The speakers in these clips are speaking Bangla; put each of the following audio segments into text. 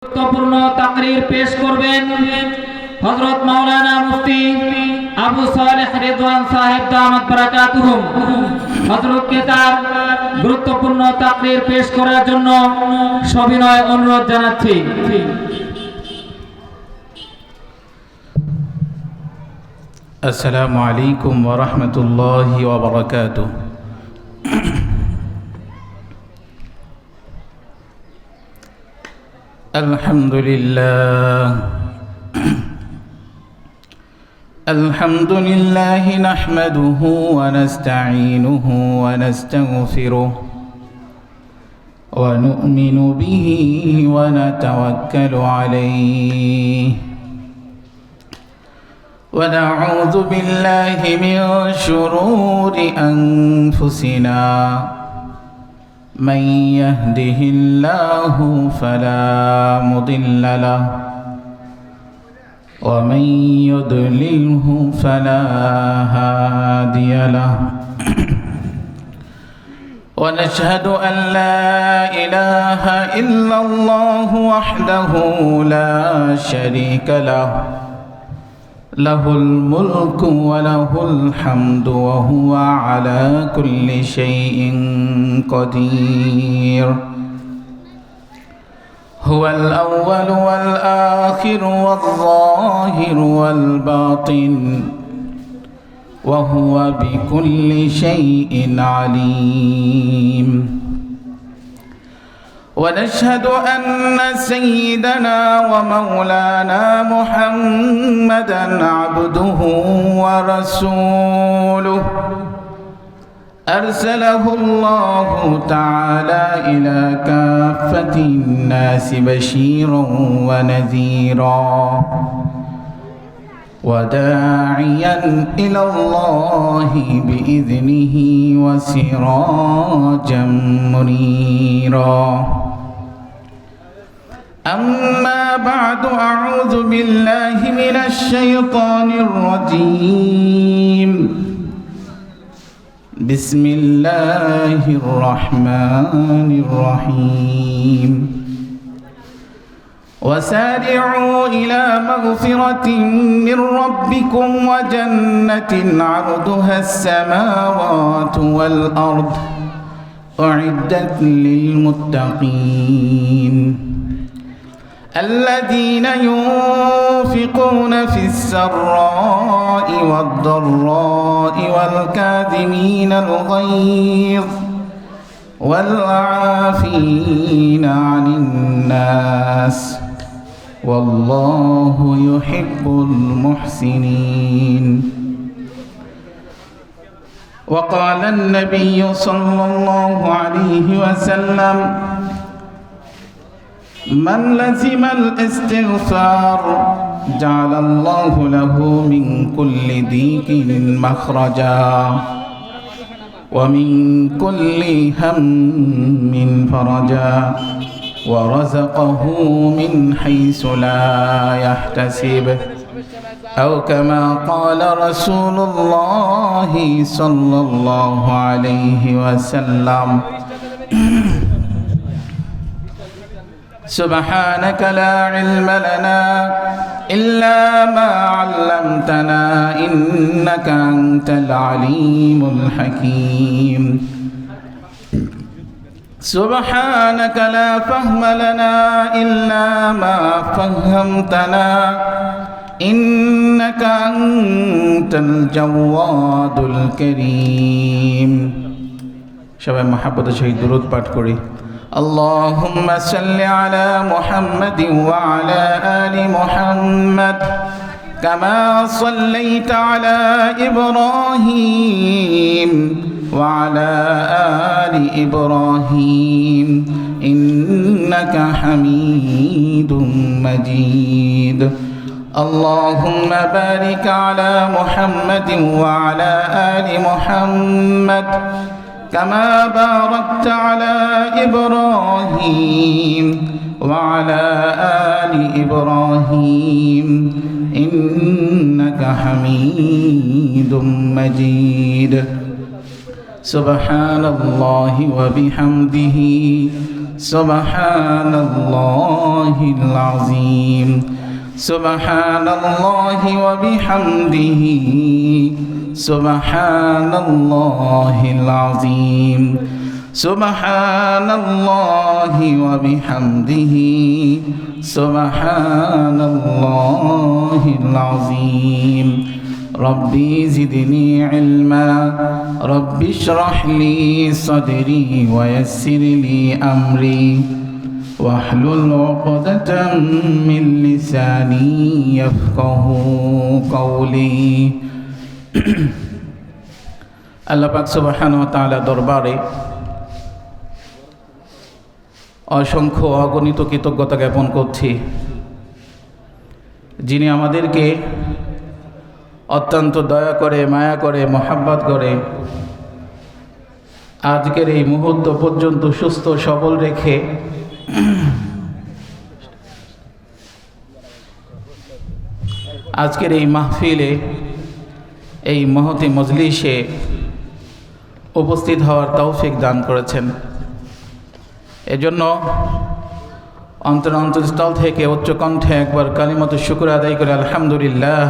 গুরুত্বপূর্ণ তাকরীর পেশ করবেন হযরত মাওলানা মুফতি আবু সালেহ রিদওয়ান সাহেব দামাত বারাকাতুহুম। হযরতকে তার গুরুত্বপূর্ণ তাকরীর পেশ করার জন্য সবিনয় অনুরোধ জানাচ্ছি। আসসালামু আলাইকুম ওয়া রাহমাতুল্লাহি ওয়া বারাকাতুহু। আলহামদুলিল্লাহ নাহমাদুহু ওয়া নাস্তাঈনুহু ওয়া নাস্তাগফিরুহু ওয়া নু'মিনু বিহি ওয়া নাতাওয়াক্কালু আলাইহি ونعوذ بالله من شرور أنفسنا من يهده الله فلا مضل له ومن يضلله فلا هادي له ونشهد أن لا إله إلا الله وحده لا شريك له له الملك وله الحمد وهو على كل شيء قدير هو الأول والآخر والظاهر والباطن وهو بكل شيء عليم ونشهد أن سيدنا ومولانا محمدًا عبده ورسوله أرسله الله تعالى إلى كافة الناس بشيرًا ونذيرًا وداعيًا إلى الله بإذنه وسراجًا منيرًا. أما بعد أعوذ بالله من الشيطان الرجيم بسم الله الرحمن الرحيم وسارعوا إلى مغفرة من ربكم وجنة عرضها السماوات والأرض أعدت للمتقين الذين ينفقون في السراء والضراء والكاظمين الغيظ والعافين عن الناس والله يحب المحسنين. وقال النبي صلى الله عليه وسلم من لزم الاستغفار جعل الله له من كل ضيق مخرجا ومن كل هم فرجا ورزقه من حيث لا يحتسب أو كما قال رسول الله صلى الله عليه وسلم. سبحانك لا علم لنا إلا ما علمتنا إنك أنت العليم الحكيم. سبحانك لا فهم لنا إلا ما فهمتنا إنك أنت الجواد الكريم. সবাই মহব্বতের সহিত দুরূদ পাঠ করি। اللهم صل على محمد وعلى آل محمد كما صليت على إبراهيم وعلى آل إبراهيم إنك حميد مجيد. اللهم بارك على محمد وعلى آل محمد كما باركت على إبراهيم وعلى آل إبراهيم إنك حميد مجيد. سبحان الله وبحمده سبحان الله العظيم سبحان الله وبحمده سبحان الله العظيم سبحان الله وبحمده سبحان الله العظيم ربي زدني علما رب اشرح لي صدري ويسر لي أمري واحلل عقدة من لساني يفقه قولي আল্লাহ পাক সুবহানাহু ওয়া তাআলা দরবারে অসংখ্য অগণিত কৃতজ্ঞতা জ্ঞাপন করছি, যিনি আমাদেরকে অত্যন্ত দয়া করে, মায়া করে, মহাব্বত করে আজকের এই মুহূর্ত পর্যন্ত সুস্থ সবল রেখে আজকের এই মাহফিলে, এই মহতি মজলিসে উপস্থিত হওয়ার তৌফিক দান করেছেন। এজন্য অন্তরস্থল থেকে উচ্চ কণ্ঠে একবার কালিমাত শুকর আদায় করে আলহামদুলিল্লাহ।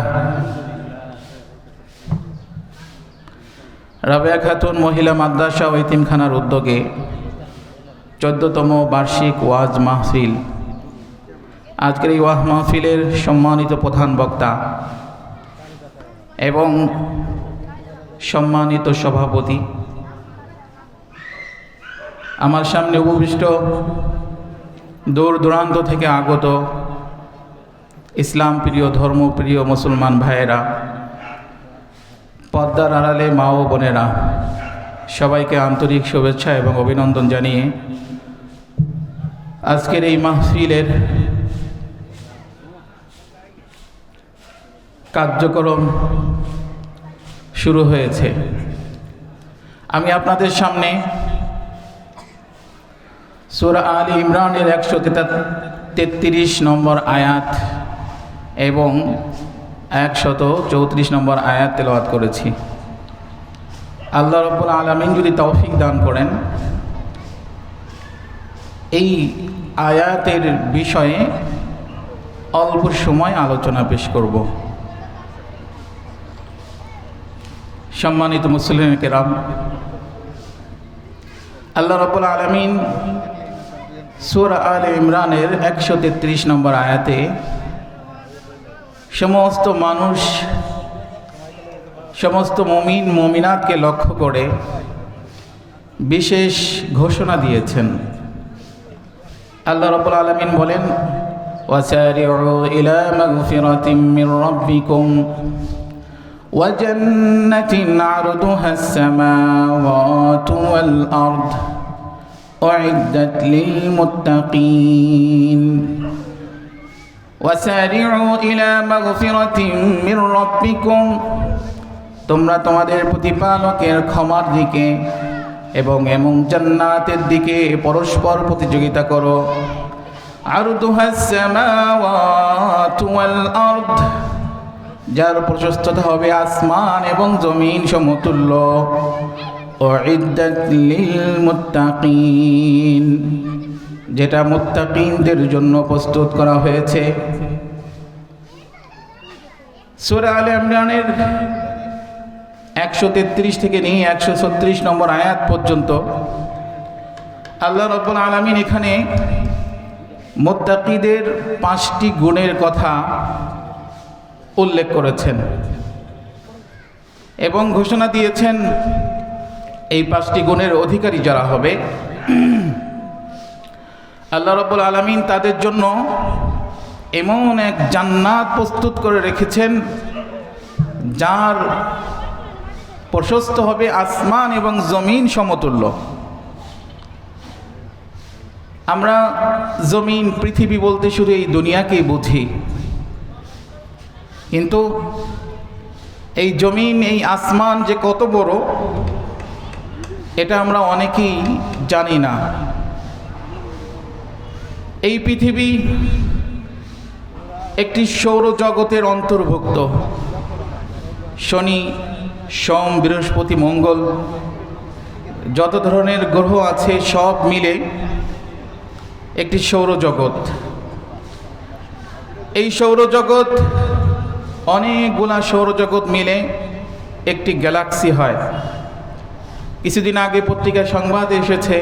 রাবেয়া খাতুন মহিলা মাদ্রাসা ও এতিমখানার উদ্যোগে 14তম বার্ষিক ওয়াজ মাহফিল, আজকের এই ওয়াজ মাহফিলের সম্মানিত প্রধান বক্তা এবং সম্মানিত সভাপতি, আমার সামনে উপবিষ্ট দূর দূরান্ত থেকে আগত ইসলাম প্রিয়, ধর্মপ্রিয় মুসলমান ভাইয়েরা, পর্দার আড়ালে মা ও বোনেরা, সবাইকে আন্তরিক শুভেচ্ছা এবং অভিনন্দন জানিয়ে আজকের এই মাহফিলের কার্যক্রম শুরু হয়েছে। আমি আপনাদের সামনে সূরা আলে ইমরানের 133 নম্বর আয়াত এবং 134 নম্বর আয়াত তেলাওয়াত করেছি। আল্লাহ রাব্বুল আলামিন যদি তৌফিক দান করেন, এই আয়াতের বিষয়ে অল্প সময় আলোচনা পেশ করব। সম্মানিত মুসলিম কেরাম, আল্লাহ রাব্বুল আলামিন সূরা আলে ইমরানের 133 নম্বর আয়াতে সমস্ত মানুষ, সমস্ত মুমিন মুমিনাতকে লক্ষ্য করে বিশেষ ঘোষণা দিয়েছেন। আল্লাহ রাব্বুল আলামিন বলেন, ওয়াসারিউ ইলা মাগফিরাতিম মির রাব্বিকুম ওয়া জান্নাতিন আরদুহাস সামাওয়াতু ওয়াল আরদ উইদ্দাত লিল মুত্তাকিন। ওয়াসারিউ ইলা মাগফিরাতিম মির রাব্বিকুম, তোমরা তোমাদের প্রতিপালকের ক্ষমার দিকে এবং জান্নাতের দিকে পরস্পর প্রতিযোগিতা করো। আরদুহাস সামাওয়াতু ওয়াল আরদ, যার প্রশস্ততা হবে আসমান এবং জমিন সমতুল্য। উইদ্দাত লিল মুত্তাকিন, যেটা মুত্তাকিনদের জন্য প্রস্তুত করা হয়েছে। সূরা আলে ইমরানের 133 থেকে নিয়ে 136 নম্বর আয়াত পর্যন্ত আল্লাহ রাব্বুল আলামিন এখানে মুত্তাকিদের 5টি গুণের কথা উল্লেখ করেছেন এবং ঘোষণা দিয়েছেন এই 5টি গুণের অধিকারী যারা হবে, আল্লাহ রাব্বুল আলামিন তাদের জন্য এমন এক জান্নাত প্রস্তুত করে রেখেছেন যার প্রশস্ত হবে আসমান এবং জমিন সমতুল্য। আমরা জমিন, পৃথিবী বলতে শুধু এই দুনিয়াকেই বুঝি, কিন্তু এই জমিন, এই আসমান যে কত বড় এটা আমরা অনেকেই জানি না। এই পৃথিবী একটি সৌরজগতের অন্তর্ভুক্ত। শনি, সোম, বৃহস্পতি, মঙ্গল, যত ধরনের গ্রহ আছে সব মিলে একটি সৌরজগৎ। এই সৌরজগৎ অনেকগুলা সৌরজগৎ মিলে একটি গ্যালাক্সি হয়। কিছুদিন আগে পত্রিকায় সংবাদ এসেছে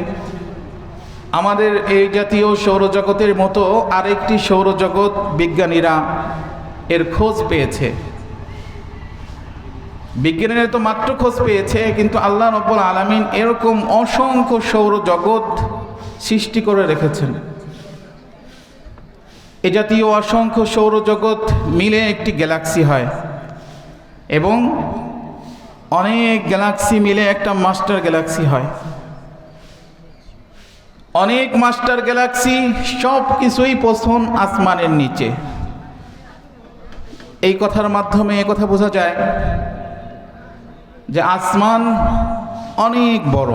আমাদের এই জাতীয় সৌরজগতের মতো আরেকটি সৌরজগৎ বিজ্ঞানীরা এর খোঁজ পেয়েছে। বিজ্ঞানীরা তো মাত্র খোঁজ পেয়েছে, কিন্তু আল্লাহ রাব্বুল আলামিন এরকম অসংখ্য সৌরজগৎ সৃষ্টি করে রেখেছেন। এ জাতীয় অসংখ্য সৌরজগৎ মিলে একটি গ্যালাক্সি হয় এবং অনেক গ্যালাক্সি মিলে একটা মাস্টার গ্যালাক্সি হয়। অনেক মাস্টার গ্যালাক্সি সব কিছুই পৌঁছন আসমানের নিচে। এই কথার মাধ্যমে একথা বোঝা যায় যে আসমান অনেক বড়।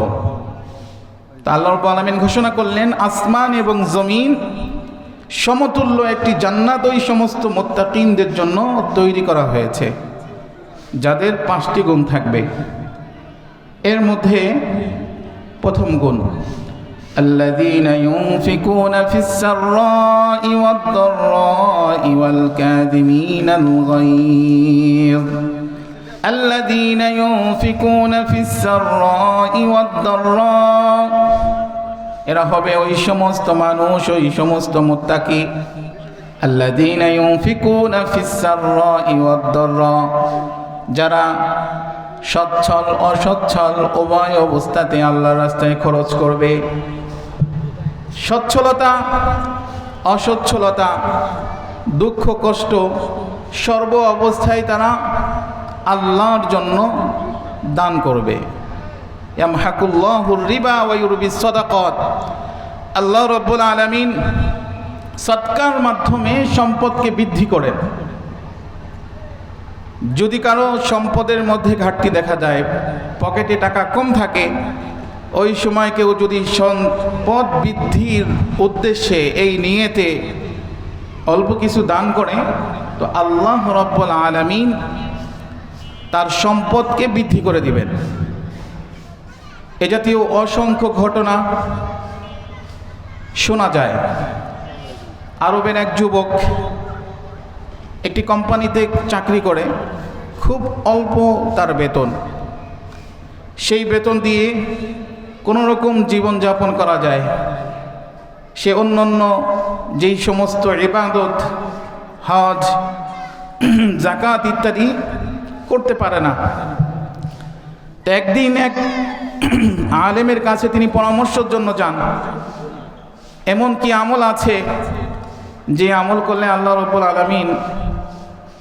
তা আল্লাহ রাব্বুল আলামিন ঘোষণা করলেন আসমান এবং জমিন সমতুল্য একটি জান্নাত ওই সমস্ত মুত্তাকিনদের জন্য তৈরি করা হয়েছে যাদের 5টি গুণ থাকবে। এর মধ্যে প্রথম গুণ আল্লাযীনা ইউনফিকুনা ফিস-সাররা'i ওয়াদ-দাররা'i ওয়াল-কাযিমিনাল গায়য। الذين ينفقون في السراء والضراء এরা হবে ওই সমস্ত মানুষ, ওই সমস্ত মুত্তাকি الذين ينفقون في السراء والضراء যারা সচ্ছল অসচ্ছল উভয় অবস্থাতে আল্লাহর রাস্তায় খরচ করবে। সচ্ছলতা অসচ্ছলতা দুঃখ কষ্ট সর্ব অবস্থায় তারা আল্লাহর জন্য দান করবে। ইয়ামহাকুল্লাহুর রিবা ওয়া ইউরবিস সাদাকাত। আল্লাহ রাব্বুল আলামিন সদকার মাধ্যমে সম্পদকে বৃদ্ধি করেন। যদি কারো সম্পদের মধ্যে ঘাটতি দেখা যায়, পকেটে টাকা কম থাকে, ওই সময় কেউ যদি সম্পদ বৃদ্ধির উদ্দেশ্যে এই নিয়তে অল্প কিছু দান করে, তো আল্লাহ রাব্বুল আলামিন তার সম্পদকে বৃদ্ধি করে দিবেন। এ জাতীয় অসংখ্য ঘটনা শোনা যায়। আরবের এক যুবক একটি কোম্পানিতে চাকরি করে, খুব অল্প তার বেতন। সেই বেতন দিয়ে কোনো রকম জীবনযাপন করা যায়। সে অন্যান্য যেই সমস্ত ইবাদত, হজ, যাকাত ইত্যাদি করতে পারে না। একদিন এক আলেমের কাছে তিনি পরামর্শের জন্য যান। এমন কি আমল আছে যে আমল করলে আল্লাহ রাব্বুল আলামিন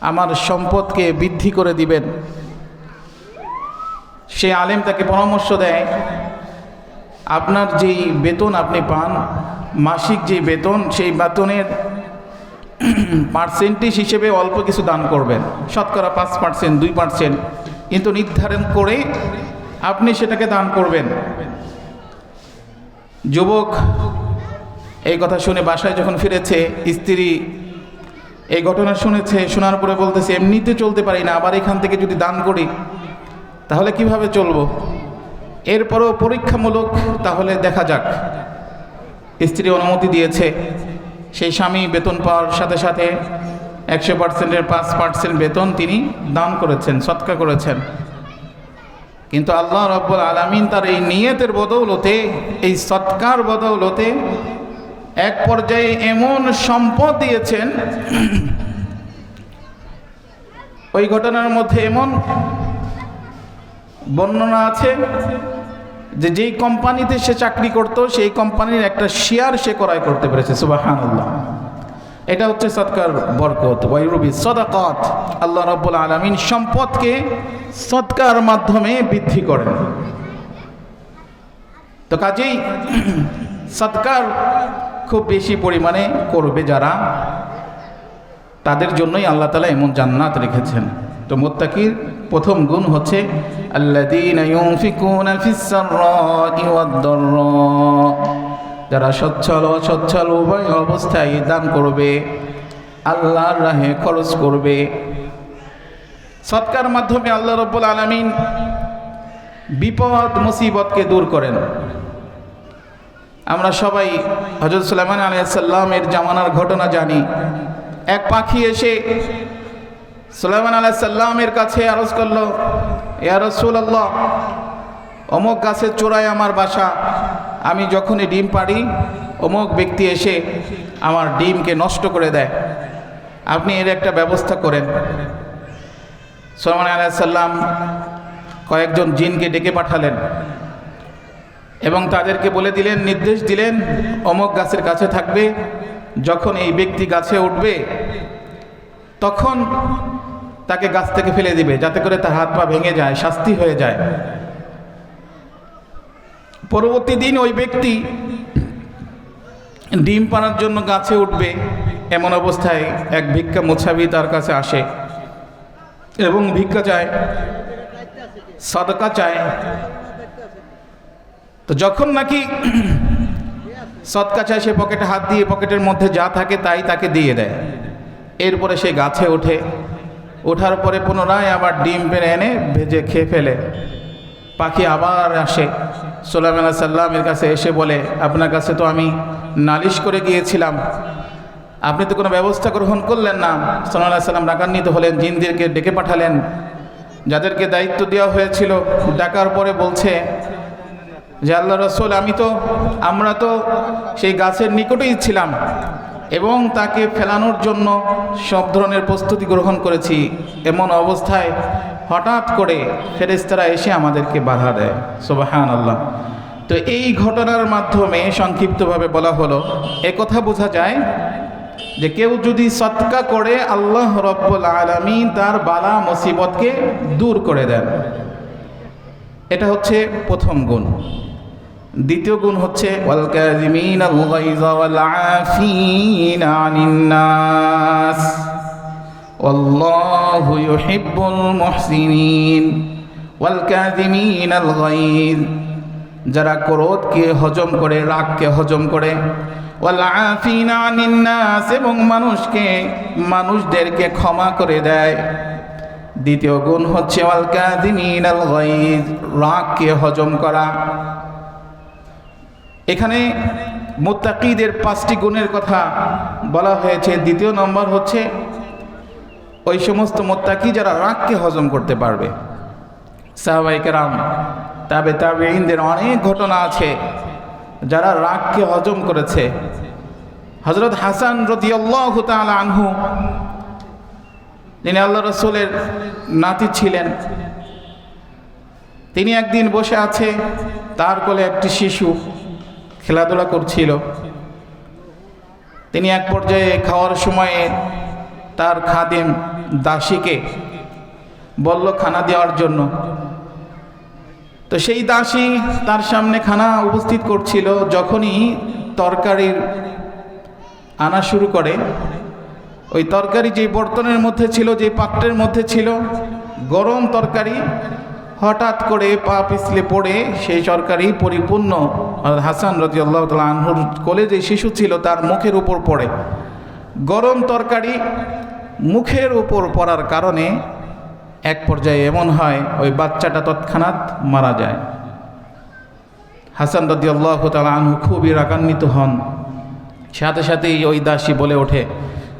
আমার সম্পদকে বৃদ্ধি করে দিবেন? সে আলেম তাকে পরামর্শ দেয়, আপনার যেই বেতন আপনি পান, মাসিক যে বেতন, সেই বেতনের পার্সেন্টেজ হিসেবে অল্প কিছু দান করবেন, শতকরা 5%, 2%, কিন্তু নির্ধারণ করে আপনি সেটাকে দান করবেন। যুবক এই কথা শুনে বাসায় যখন ফিরেছে, স্ত্রী এই ঘটনা শুনেছে, শোনার পরে বলতেছে এমনিতে চলতে পারি না, আবার এখান থেকে যদি দান করি তাহলে কিভাবে চলবো? এরপরও পরীক্ষামূলক তাহলে দেখা যাক। স্ত্রী অনুমতি দিয়েছে। সেই স্বামী বেতন পাওয়ার সাথে সাথে 100%-এর 5% বেতন তিনি দান করেছেন, সদকা করেছেন। কিন্তু আল্লাহ রাব্বুল আলামিন তার এই নিয়তের বদৌলতে, এই সদকার বদৌলতে এক পর্যায়ে এমন সম্পদ দিয়েছেন, ওই ঘটনার মধ্যে এমন বর্ণনা আছে যে যেই কোম্পানিতে সে চাকরি করত, সেই কোম্পানির একটা শেয়ার সে ক্রয় করতে পেরেছে। সুবহানাল্লাহ। এটা হচ্ছে সদকার বরকত, ওয়া ইউরবিস সাদাকাত। আল্লাহ রাব্বুল আলামিন সম্পদকে সদকার মাধ্যমে বৃদ্ধি করেন। তো কাজেই সদকার খুব বেশি পরিমাণে করবে যারা, তাদের জন্যই আল্লাহ তাআলা এমন জান্নাত রেখেছেন। তো মুত্তাকির প্রথম গুণ হচ্ছে আল্লাযীনা ইউনফিকুনা ফিস-সাররা'i ওয়াদ-দাররা, যারা সচ্ছল অসচ্ছল উভয় অবস্থায় দান করবে, আল্লাহর রাহে খরচ করবে। সদকার মাধ্যমে আল্লাহ রাব্বুল আলামিন বিপদ মুসিবতকে দূর করেন। আমরা সবাই হযরত সুলাইমান আলাইহিস সালামের জামানার ঘটনা জানি। এক পাখি এসে সুলাইমান আলাইহিস সালামের কাছে আরজ করলো, ইয়া রাসূলুল্লাহ, অমুক গাছের চূড়ায় আমার বাসা, আমি যখনই ডিম পাড়ি অমুক ব্যক্তি এসে আমার ডিমকে নষ্ট করে দেয়, আপনি এর একটা ব্যবস্থা করেন। সুলাইমান আলাইহিস সালাম কয়েকজন জিনকে ডেকে পাঠালেন এবং তাদেরকে বলে দিলেন, নির্দেশ দিলেন, অমুক গাছের কাছে থাকবে, যখন এই ব্যক্তি গাছে উঠবে তখন তাকে গাছ থেকে ফেলে দিবে, যাতে করে তার হাত পা ভেঙে যায়, শাস্তি হয়ে যায়। পরবর্তী দিন ওই ব্যক্তি ডিম পাড়ার জন্য গাছে উঠবে, এমন অবস্থায় এক ভিক্ষা মুছাবি তার কাছে আসে এবং ভিক্ষা চায়, সাদকা চায়। তো যখন নাকি সদকা চায়, সে পকেটে হাত দিয়ে পকেটের মধ্যে যা থাকে তাই তাকে দিয়ে দেয়। এরপরে সে গাছে ওঠে, ওঠার পরে পুনরায় আবার ডিম পেড়ে এনে ভেজে খেয়ে ফেলে। পাখি আবার আসে সুলাইমান আলাইহিস সালামের কাছে, এসে বলে, আপনার কাছে তো আমি নালিশ করে গিয়েছিলাম, আপনি তো কোনো ব্যবস্থা গ্রহণ করলেন না। সুলাইমান আলাইহিস সালাম রাগান্বিত হলেন, জিনদেরকে ডেকে পাঠালেন, যাদেরকে দায়িত্ব দেওয়া হয়েছিল। ডাকার পরে বলছে যে, আল্লাহ রাসূল, আমরা তো সেই গাছের নিকটেই ছিলাম এবং তাকে ফেলানোর জন্য সব ধরনের প্রস্তুতি গ্রহণ করেছি। এমন অবস্থায় হঠাৎ করে ফেরেশতারা এসে আমাদেরকে বাধা দেয়। সুবহানাল্লাহ। তো এই ঘটনার মাধ্যমে সংক্ষিপ্তভাবে বলা হলো, একথা বোঝা যায় যে কেউ যদি সদকা করে আল্লাহ রাব্বুল আলামিন তার বালা মুসিবতকে দূর করে দেন। এটা হচ্ছে প্রথম গুণ। দ্বিতীয় গুণ হচ্ছে ওয়াল কাযিমিনাল গায়যা ওয়াল আফিনা আনিন নাস ওয়াল্লাহু ইউহিব্বুল মুহসিনিন। ওয়াল কাযিমিনাল গায়য, যারা ক্রোধকে হজম করে, রাগকে হজম করে, ওয়াল আফিনা আনিন নাস, এবং মানুষদেরকে ক্ষমা করে দেয়। দ্বিতীয় গুণ হচ্ছে ওয়াল কাযিমিনাল গায়য, রাগকে হজম করা। এখানে মুত্তাকিদের 5টি গুণের কথা বলা হয়েছে। দ্বিতীয় নম্বর হচ্ছে ওই সমস্ত মুত্তাকি যারা রাগকে হজম করতে পারবে। সাহাবায়ে কেরাম, তাবেঈনদের অনেক ঘটনা আছে যারা রাগকে হজম করেছে। হযরত হাসান রাদিয়াল্লাহু তাআলা আনহু, যিনি আল্লাহ রাসূলের নাতি ছিলেন, তিনি একদিন বসে আছে, তার কোলে একটি শিশু খেলাধুলা করছিল। তিনি এক পর্যায়ে খাওয়ার সময়ে তার খাদেম দাসীকে বলল খানা দেওয়ার জন্য। তো সেই দাসী তার সামনে খানা উপস্থিত করছিল। যখনই তরকারির আনা শুরু করে, ওই তরকারি যে বর্তনের মধ্যে ছিল, যে পাত্রের মধ্যে ছিল, গরম তরকারি, হঠাৎ করে পা পিছলে পড়ে সেই তরকারি পরিপূর্ণ হাসান রাদিয়াল্লাহু তাআলা আনহুর কোলে যে শিশু ছিল তার মুখের উপর পড়ে। গরম তরকারি মুখের উপর পড়ার কারণে এক পর্যায়ে এমন হয় ওই বাচ্চাটা তৎক্ষণাৎ মারা যায়। হাসান রাদিয়াল্লাহু তাআলা আনহু খুবই রাগান্বিত হন। সাথে সাথেই ওই দাসী বলে ওঠে,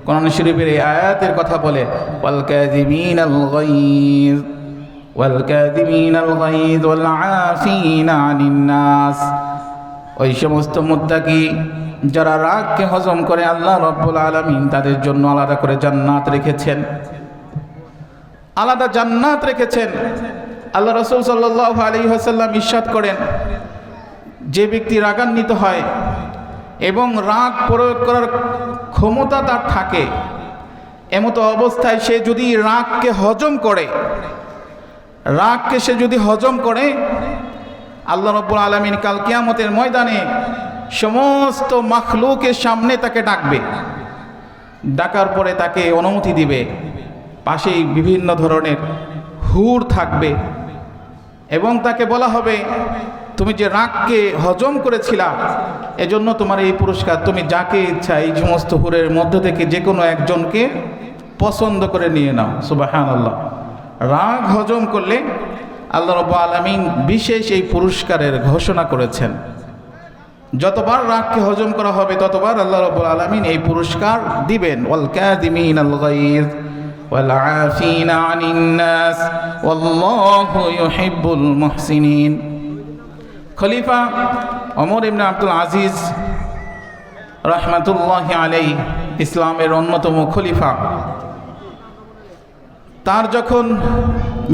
কোরআন শরীফের এই আয়াতের কথা বলে, ওয়াল কাযিমিনাল গায়য ওয়াল কাযিমিনাল গায়য ওয়াল আফিনা আনিন নাস। ওই সমস্ত মুত্তাকি যারা রাগকে হজম করে, আল্লাহ রাব্বুল আলামিন তাদের জন্য আলাদা করে জান্নাত রেখেছেন, আলাদা জান্নাত রেখেছেন। আল্লাহ রাসূল সাল্লাল্লাহু আলাইহি ওয়াসাল্লাম ইরশাদ করেন, যে ব্যক্তি রাগান্বিত হয় এবং রাগ প্রয়োগ করার ক্ষমতা তার থাকে, এমতো অবস্থায় সে যদি রাগকে হজম করে, সে যদি হজম করে, আল্লাহ রাব্বুল আলামিন কাল কিয়ামতের ময়দানে সমস্ত মাখলুকের সামনে তাকে ডাকবে। ডাকার পরে তাকে অনুমতি দিবে, পাশেই বিভিন্ন ধরনের হুর থাকবে এবং তাকে বলা হবে, তুমি যে রাগকে হজম করেছিলা, এজন্য তোমার এই পুরস্কার, তুমি যাকে ইচ্ছা এই সমস্ত হুরের মধ্য থেকে যে কোনো একজনকে পছন্দ করে নিয়ে নাও। সুবহানাল্লাহ। রাগ হজম করলে আল্লাহ রাব্বুল আলামিন বিশেষ এই পুরস্কারের ঘোষণা করেছেন। যতবার রাগকে হজম করা হবে ততবার আল্লাহ রাব্বুল আলামিন এই পুরস্কার দিবেন। ওয়াল কাযিমিনাল গায়জ ওয়াল আফিনা আনিন নাস ওয়াল্লাহু ইউহিব্বুল মুহসিনিন। খলিফা ওমর ইবনে আব্দুল আজিজ রাহমাতুল্লাহি আলাইহি ইসলামের অন্যতম খলিফা, তার যখন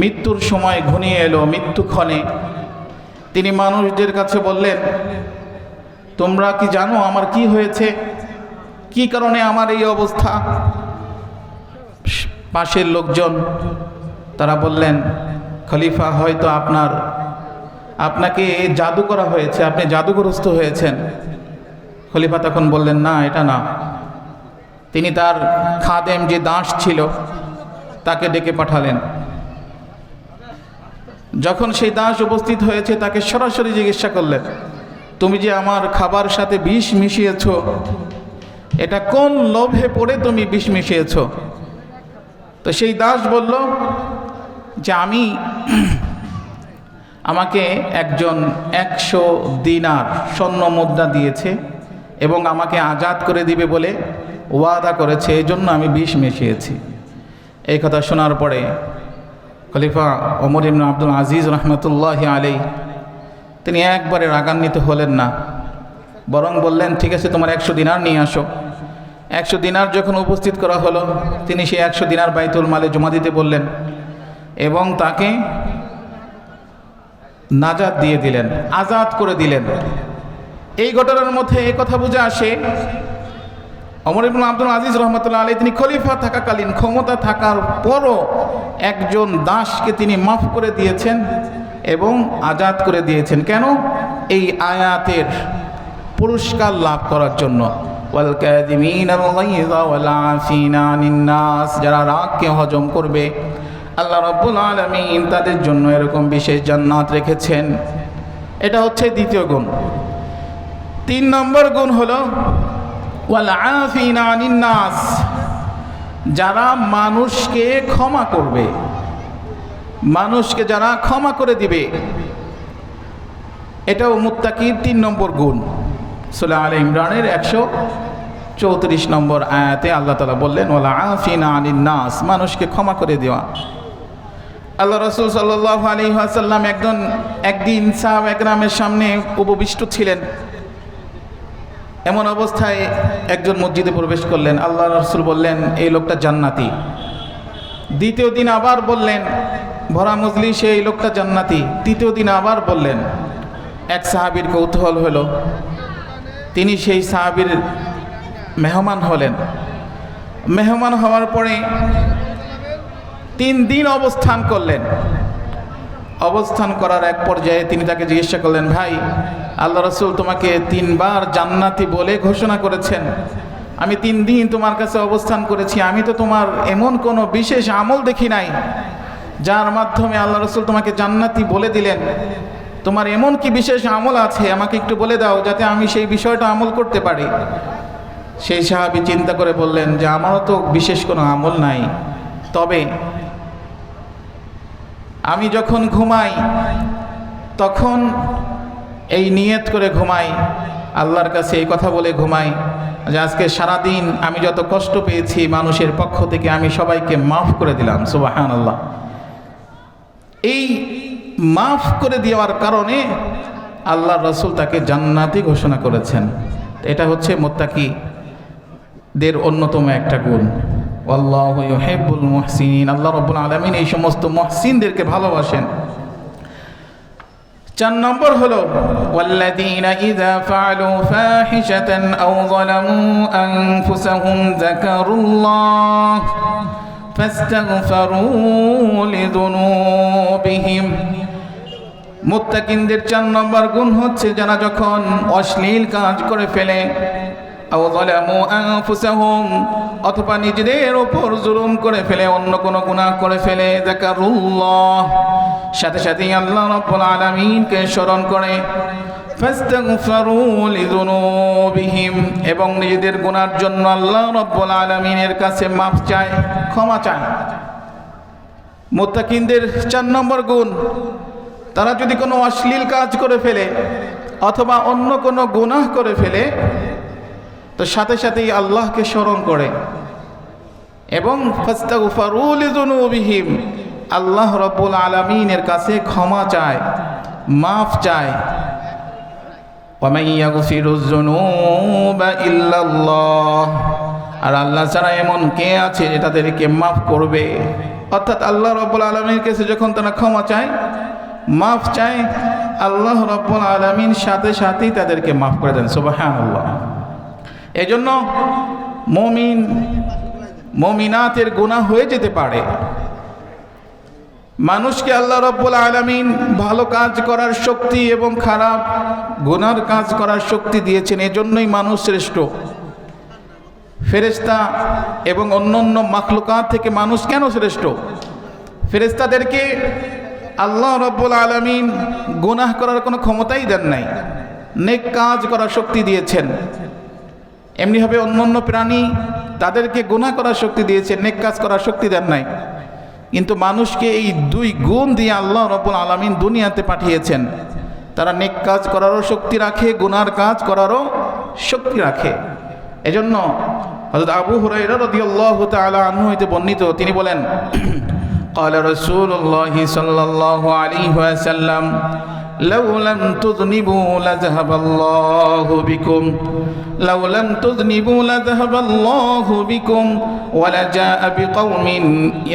মৃত্যুর সময় ঘনিয়ে এলো, মৃত্যুক্ষণে তিনি মানুষদের কাছে বললেন, তোমরা কি জানো আমার কি হয়েছে, কি কারণে আমার এই অবস্থা? পাশের লোকজন তারা বললেন, খলিফা হয়তো আপনাকে জাদু করা হয়েছে, আপনি জাদুগ্রস্ত হয়েছেন। খলিফা তখন বললেন, না, এটা না। তিনি তার খাদেম যে দাস ছিল তাকে ডেকে পাঠালেন। যখন সেই দাস উপস্থিত হয়েছে তাকে সরাসরি জিজ্ঞাসা করলেন, তুমি যে আমার খাবার সাথে বিষ মিশিয়েছ, এটা কোন লোভে পড়ে তুমি বিষ মিশিয়েছ? তো সেই দাস বলল যে আমাকে একজন 100 দিনার স্বর্ণ মুদ্রা দিয়েছে এবং আমাকে আজাদ করে দিবে বলে ওয়াদা করেছে, এই জন্য আমি বিষ মিশিয়েছি। এই কথা শোনার পরে খলিফা ওমর ইবনে আব্দুল আজিজ রহমতুল্লাহি আলাইহি তিনি একবারে রাগান্বিত হলেন না, বরং বললেন, ঠিক আছে, তোমার 100 দিনার নিয়ে আসো। 100 দিনার যখন উপস্থিত করা হলো, তিনি সেই 100 দিনার বাইতুল মালে জমা দিতে বললেন এবং তাকে নাজাত দিয়ে দিলেন, আজাদ করে দিলেন। এই ঘটনার মধ্যে এই কথা বুঝে আসে, ওমর ইবনে আব্দুল আজিজ রহমতুল্লাহ আলাইহি তিনি খলিফা থাকাকালীন, ক্ষমতা থাকার পরও একজন দাসকে তিনি মাফ করে দিয়েছেন এবং আজাদ করে দিয়েছেন। কেন? এই আয়াতের পুরস্কার লাভ করার জন্য। ওয়াল কাযিমিনাল গায়যা ওয়াল আফিনা আনিন নাস, যারা রাগকে হজম করবে আল্লাহ রাব্বুল আলামিন তাদের জন্য এরকম বিশেষ জান্নাত রেখেছেন। এটা হচ্ছে দ্বিতীয় গুণ। 3 নম্বর গুণ হলো ওয়াল আফিনা আনিন নাস, যারা মানুষকে ক্ষমা করবে, মানুষকে যারা ক্ষমা করে দিবে, এটাও মুত্তাকির 3 নম্বর গুণ। সূরা আলে ইমরানের 134 নম্বর আয়াতে আল্লাহ তাআলা বললেন, ওয়াল আফিনা আনিন নাস, মানুষকে ক্ষমা করে দেওয়া। আল্লাহ রাসূল সাল্লাল্লাহু আলাইহি ওয়াসাল্লাম একদিন সাহাবা একরামের সামনে উপবিষ্ট ছিলেন। এমন অবস্থায় একজন মসজিদে প্রবেশ করলেন। আল্লাহ রাসূল বললেন, এই লোকটা জান্নাতি। দ্বিতীয় দিন আবার বললেন, ভরা মজলিসে এই লোকটা জান্নাতি। তৃতীয় দিন আবার বললেন। এক সাহাবীর কৌতূহল হলো, তিনি সেই সাহাবীর মেহমান হলেন। মেহমান হওয়ার পরে 3 দিন অবস্থান করলেন। অবস্থান করার এক পর্যায়ে তিনি তাকে জিজ্ঞাসা করলেন, ভাই, আল্লাহ রাসূল তোমাকে 3 বার জান্নাতি বলে ঘোষণা করেছেন, আমি 3 দিন তোমার কাছে অবস্থান করেছি, আমি তো তোমার এমন কোনো বিশেষ আমল দেখি নাই যার মাধ্যমে আল্লাহ রাসূল তোমাকে জান্নাতি বলে দিলেন। তোমার এমন কি বিশেষ আমল আছে, আমাকে একটু বলে দাও যাতে আমি সেই বিষয়টা আমল করতে পারি। সেই সাহাবী চিন্তা করে বললেন যে আমারও তো বিশেষ কোনো আমল নাই, তবে আমি যখন ঘুমাই তখন এই নিয়ত করে ঘুমাই, আল্লাহর কাছে এই কথা বলে ঘুমাই যে আজকে সারাদিন আমি যত কষ্ট পেয়েছি মানুষের পক্ষ থেকে আমি সবাইকে মাফ করে দিলাম। সুবহানাল্লাহ। এই মাফ করে দেওয়ার কারণে আল্লাহর রাসূল তাকে জান্নাতি ঘোষণা করেছেন। এটা হচ্ছে মুত্তাকিদের অন্যতম একটা গুণ। আল্লাহু ইউহিব্বুল মুহসিনিন, আল্লাহ রাব্বুল আলামিন এই সমস্ত মুহসিনদেরকে ভালোবাসেন। 4 নম্বর হলো ওয়াল্লাযীনা ইযা ফাআলু ফাহিশাতান আও যালামু আনফুসাহুম যাকারুল্লাহ ফাস্তাগফিরু লিযুনুবিহিম। মুত্তাকিনদের 4 নম্বর গুণ হচ্ছে যারা যখন অশ্লীল কাজ করে ফেলে, আও যালামু আনফুসাহুম, অথবা নিজেদের উপর জুলুম করে ফেলে, অন্য কোনো গুনাহ করে ফেলে, যাকারুল্লাহ, সাথে সাথে আল্লাহ রাব্বুল আলামিনকে স্মরণ করে, ফাস্তাগফিরু লিযুনুবিহিম, এবং নিজেদের গুনার জন্য আল্লাহ রাব্বুল আলামিনের কাছে মাফ চায়, ক্ষমা চায়। মুত্তাকিনদের 4 নম্বর গুণ, তারা যদি কোনো অশ্লীল কাজ করে ফেলে, অথবা অন্য কোনো গুনাহ করে ফেলে, তো সাথে সাথেই আল্লাহকে স্মরণ করে এবং ফাস্তাগফিরু লিযুনুবিহিম, আল্লাহ রাব্বুল আলামিনের কাছে ক্ষমা চায়, মাফ চায়। ওয়া মান ইয়াগফিরুয যুনুবা ইল্লাল্লাহ, আর আল্লাহ ছাড়া এমন কে আছে যে তাদেরকে মাফ করবে? অর্থাৎ আল্লাহ রাব্বুল আলামিনের কাছে যখন তারা ক্ষমা চায়, মাফ চায়, আল্লাহ রাব্বুল আলামিন সাথে সাথেই তাদেরকে মাফ করে দেন। সুবহানাল্লাহ। এজন্য মুমিন মুমিনাতের গুনাহ হয়ে যেতে পারে। মানুষকে আল্লাহ রাব্বুল আলামিন ভালো কাজ করার শক্তি এবং খারাপ গুনার কাজ করার শক্তি দিয়েছেন, এজন্যই মানুষ শ্রেষ্ঠ। ফেরেশতা এবং অন্যান্য মাখলুকাত থেকে মানুষ কেন শ্রেষ্ঠ? ফেরেশতাদেরকে আল্লাহ রাব্বুল আলামিন গুনাহ করার কোনো ক্ষমতাই দেন নাই, নেক কাজ করার শক্তি দিয়েছেন। এমনিভাবে অন্যান্য প্রাণী তাদেরকে গুনাহ করার শক্তি দিয়েছেন, নেক কাজ করার শক্তি দেন নাই। কিন্তু মানুষকে এই দুই গুণ দিয়ে আল্লাহ রাব্বুল আলামিন দুনিয়াতে পাঠিয়েছেন। তারা নেক কাজ করারও শক্তি রাখে, গুনার কাজ করারও শক্তি রাখে। এজন্য হযরত আবু হুরায়রা রাদিয়াল্লাহু তাআলা আনহু হতে বর্ণিত, তিনি বলেন, قال رسول الله صلى الله عليه وسلم لو لم تذنبوا لذهب الله بكم لو لم تذنبوا لذهب الله بكم ولجاء بقوم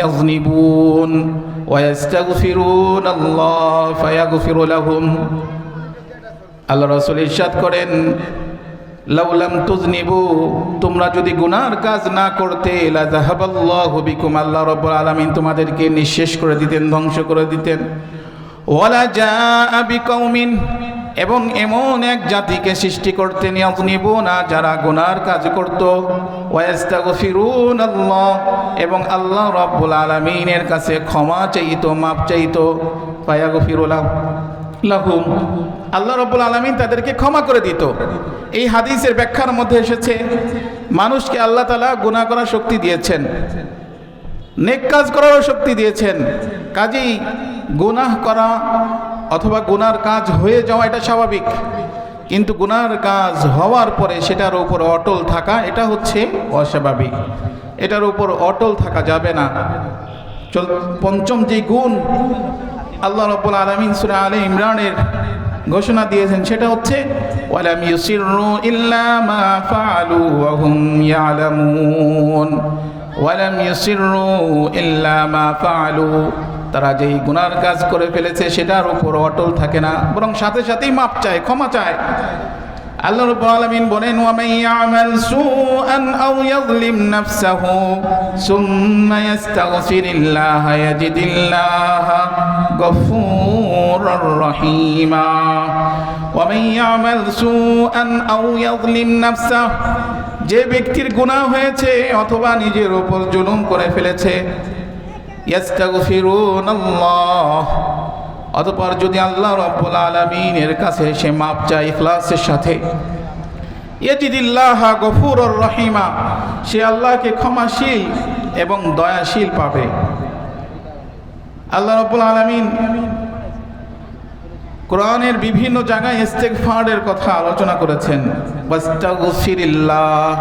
يذنبون ويستغفرون الله فيغفر لهم। আল্লাহ রাসূল ইরশাদ করেন, লাউলাম তুযনিবু, তোমরা যদি গুনার কাজ না করতে, লা যাহাবাল্লাহু বিকুম, আল্লাহ রাব্বুল আলামিন তোমাদেরকে নিঃশেষ করে দিতেন, ধ্বংস করে দিতেন। ওয়ালা জাআ বিকৌমিন, এবং এমন এক জাতিকে সৃষ্টি করতেন, ইয়াযনিবুনা, যারা গুনার কাজ করত, ওয়ায়াস্তাগফিরুনাল্লাহ, এবং আল্লাহ রাব্বুল আলামিনের কাছে ক্ষমা চাইতো, মাফ চাইতো, ফায়াগফিরু লাহুম, আল্লাহ রাব্বুল আলামিন তাদেরকে ক্ষমা করে দিত। এই হাদিসের ব্যাখ্যার মধ্যে এসেছে মানুষকে আল্লাহ তাআলা গুনাহ করার শক্তি দিয়েছেন, নেক কাজ করারও শক্তি দিয়েছেন। কাজেই গুনাহ করা অথবা গুনার কাজ হয়ে যাওয়া এটা স্বাভাবিক, কিন্তু গুনার কাজ হওয়ার পরে সেটার উপর অটল থাকা এটা হচ্ছে অস্বাভাবিক। এটার উপর অটল থাকা যাবে না। পঞ্চম যে গুণ আল্লাহ রাব্বুল আলামিন সূরা আলে ইমরানের ঘোষণা দিয়েছেন সেটা হচ্ছে ওয়ালাম ইউসিররু ইল্লা মা ফাআলু ওয়া হুম ইয়ালামুন, ওয়ালাম ইউসিররু ইল্লা মা ফাআলু, তারা যেই গুনার কাজ করে ফেলেছে সেটার উপর অটল থাকে না, বরং সাথে সাথেই মাপ চায়, ক্ষমা চায়। আল্লাহ রাব্বুল আলামিন বলেন, ওয়া মান ইয়ামাল সুআন আও ইয়াযলিম নাফসাহু সুম্মা ইস্তাগফিরিল্লাহা ইয়াজিদিল্লাহা গফুরুর রহিমা। ওয়া মান ইয়ামাল সুআন আও ইয়াযলিম নাফসাহু, যে ব্যক্তির গুনাহ হয়েছে অথবা নিজের উপর জুলুম করে ফেলেছে, ইস্তাগফিরুনাল্লাহ, অতঃপর যদি আল্লাহ রাব্বুল আলামিনের কাছে সে মাপ চায় ইখলাসের সাথে, ইয়াজিদিল্লাহা গফুরুর রহিমা, সে আল্লাহকে ক্ষমাশীল এবং দয়াশীল পাবে। আল্লাহ রাব্বুল আলামিন কোরআনের বিভিন্ন জায়গায় ইস্তিগফারের কথা আলোচনা করেছেন। ওয়াস্তাগফিরিল্লাহ,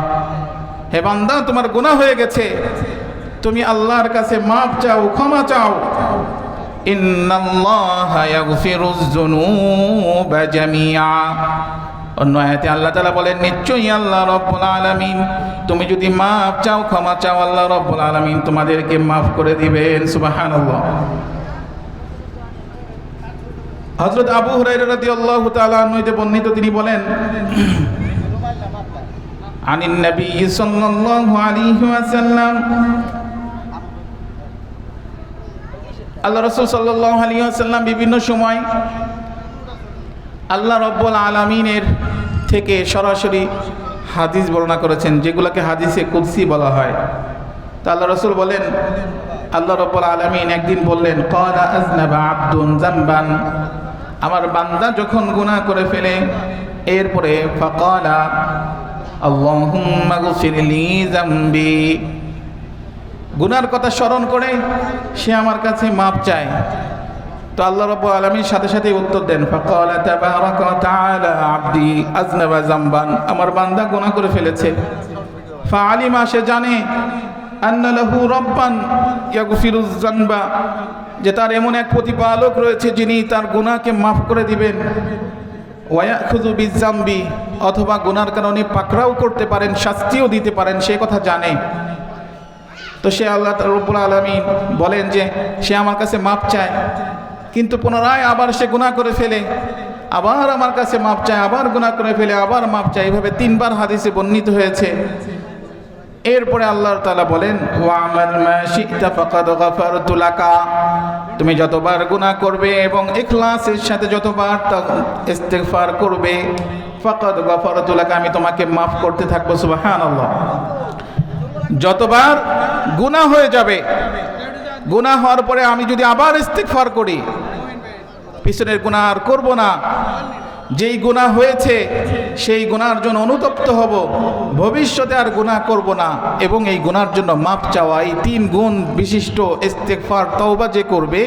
হে বান্দা তোমার গুনাহ হয়ে গেছে, তুমি আল্লাহর কাছে মাপ চাও, ক্ষমা চাও। ইন্নাল্লাহা ইয়াগফিরুয যুনুবা জামিআ, অন্য আয়াতে আল্লাহ তাআলা বলেন, নিশ্চয়ই আল্লাহ রাব্বুল আলামিন, তুমি যদি মাপ চাও, ক্ষমা চাও, আল্লাহ রাব্বুল আলামিন তোমাদেরকে মাফ করে দিবেন। সুবহানাল্লাহ। হযরত আবু হুরায়রা রাদিয়াল্লাহু তাআলা আনহু হতে বর্ণিত, তিনি বলেন, আনিন নবী সাল্লাল্লাহু আলাইহি ওয়াসাল্লাম, আল্লাহ রাসূল সাল্লাল্লাহু আলাইহি ওয়াসাল্লাম বিভিন্ন সময় আল্লাহ রাব্বুল আলামিনের থেকে সরাসরি হাদিস বর্ণনা করেছেন, যেগুলোকে হাদিসে কুদসি বলা হয়। তা আল্লাহ রাসূল বলেন, আল্লাহ রাব্বুল আলামিন একদিন বললেন, ক্বালা আযনাবা আবদুন যামবান, আমার বান্দা যখন গুনাহ করে ফেলে, এরপরে ফাকালা আল্লাহুম্মা গফিরলি যামবি, গুনার কথা স্মরণ করে সে আমার কাছে মাপ চায়, তো আল্লাহ রাব্বুল আলামিন সাথে সাথে উত্তর দেন, ফাকালা তাবারাকা ওয়া তাআলা আবদি আযনাবা যামবান, আমার বান্দা গুনাহ করে ফেলেছে। ফাআলিমা, সে জানে, আন্না লাহু রাব্বান ইয়াগফিরুয যানবা, যে তার এমন এক প্রতিপালক রয়েছে যিনি তার গুনাহকে মাফ করে দিবেন। ওয়া ইয়াখুযু বিয-যামবি, অথবা গুনার কারণে পাকড়াও করতে পারেন, শাস্তিও দিতে পারেন, সে কথা জানে। তো সে আল্লাহ রাব্বুল আলামিন বলেন যে সে আমার কাছে মাপ চায়, কিন্তু পুনরায় আবার সে গুনাহ করে ফেলে, আবার আমার কাছে মাপ চায়, আবার গুনাহ করে ফেলে, আবার মাপ চায়, এভাবে 3 বার হাদিসে বর্ণিত হয়েছে। এরপরে আল্লাহ তাআলা বলেন, ওয়া'মাল মা শি'তা ফাকাদ গাফারতু লাকা, তুমি যতবার গুনাহ করবে এবং ইখলাসের সাথে যতবার ইস্তিগফার করবে, ফাকাদ গাফারতু লাকা, আমি তোমাকে মাফ করতে থাকবো। সুবহানাল্লাহ। যতবার গুনাহ হয়ে যাবে, গুনাহ হওয়ার পরে আমি যদি আবার ইস্তিগফার করি, পিছনের গুনাহ আর করব না, যেই গুনাহ হয়েছে সেই গুনার জন্য অনুতপ্ত হব, ভবিষ্যতে আর গুনাহ করব না, এবং এই গুনার জন্য মাপ চাওয়া, এই 3 গুণ বিশিষ্ট ইস্তিগফার তওবা যে করবে,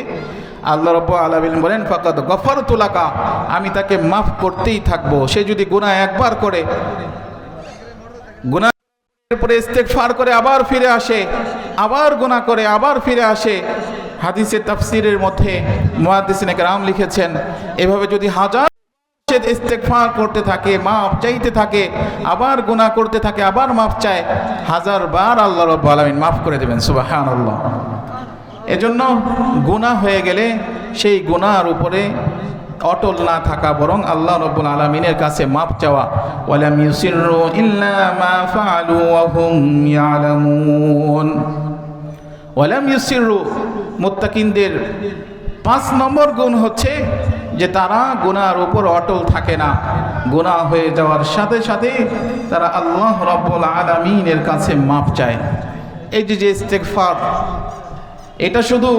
আল্লাহ রাব্বুল আলামিন বলেন ফাকাদ গাফারতু লাকা, আমি তাকে মাফ করতেই থাকবো। সে যদি গুনাহ একবার করে, গুনাহ পরে ইস্তিগফার করে আবার ফিরে আসে, আবার গুনাহ করে আবার ফিরে আসে, হাদিসে তাফসীরের মধ্যে মুহাদ্দিসিনে কেরাম লিখেছেন, এভাবে যদি হাজার ইস্তিগফার করতে থাকে, মাফ চাইতে থাকে, আবার গুনাহ করতে থাকে, আবার মাফ চায়, 1000 বার আল্লাহ রাব্বুল আলামিন মাফ করে দেবেন। সুবহানাল্লাহ। এজন্য গুনাহ হয়ে গেলে সেই গুনাহর উপরে অটল না থাকা, বরং আল্লাহ রাব্বুল আলামিনের কাছে মাপ চাওয়া। ওয়ালাম ইউসিররু ইল্লা মা ফাআলু ওয়া হুম ইয়ালামুন। ওয়ালাম ইউসিররু, মুত্তাকিনদের 5 নম্বর গুণ হচ্ছে যে তারা গুনাহর উপর অটল থাকে না, গুনাহ হয়ে যাওয়ার সাথে সাথে তারা আল্লাহ রাব্বুল আলামিনের কাছে মাপ চায়। এই যে ইস্তিগফার, এটা শুধু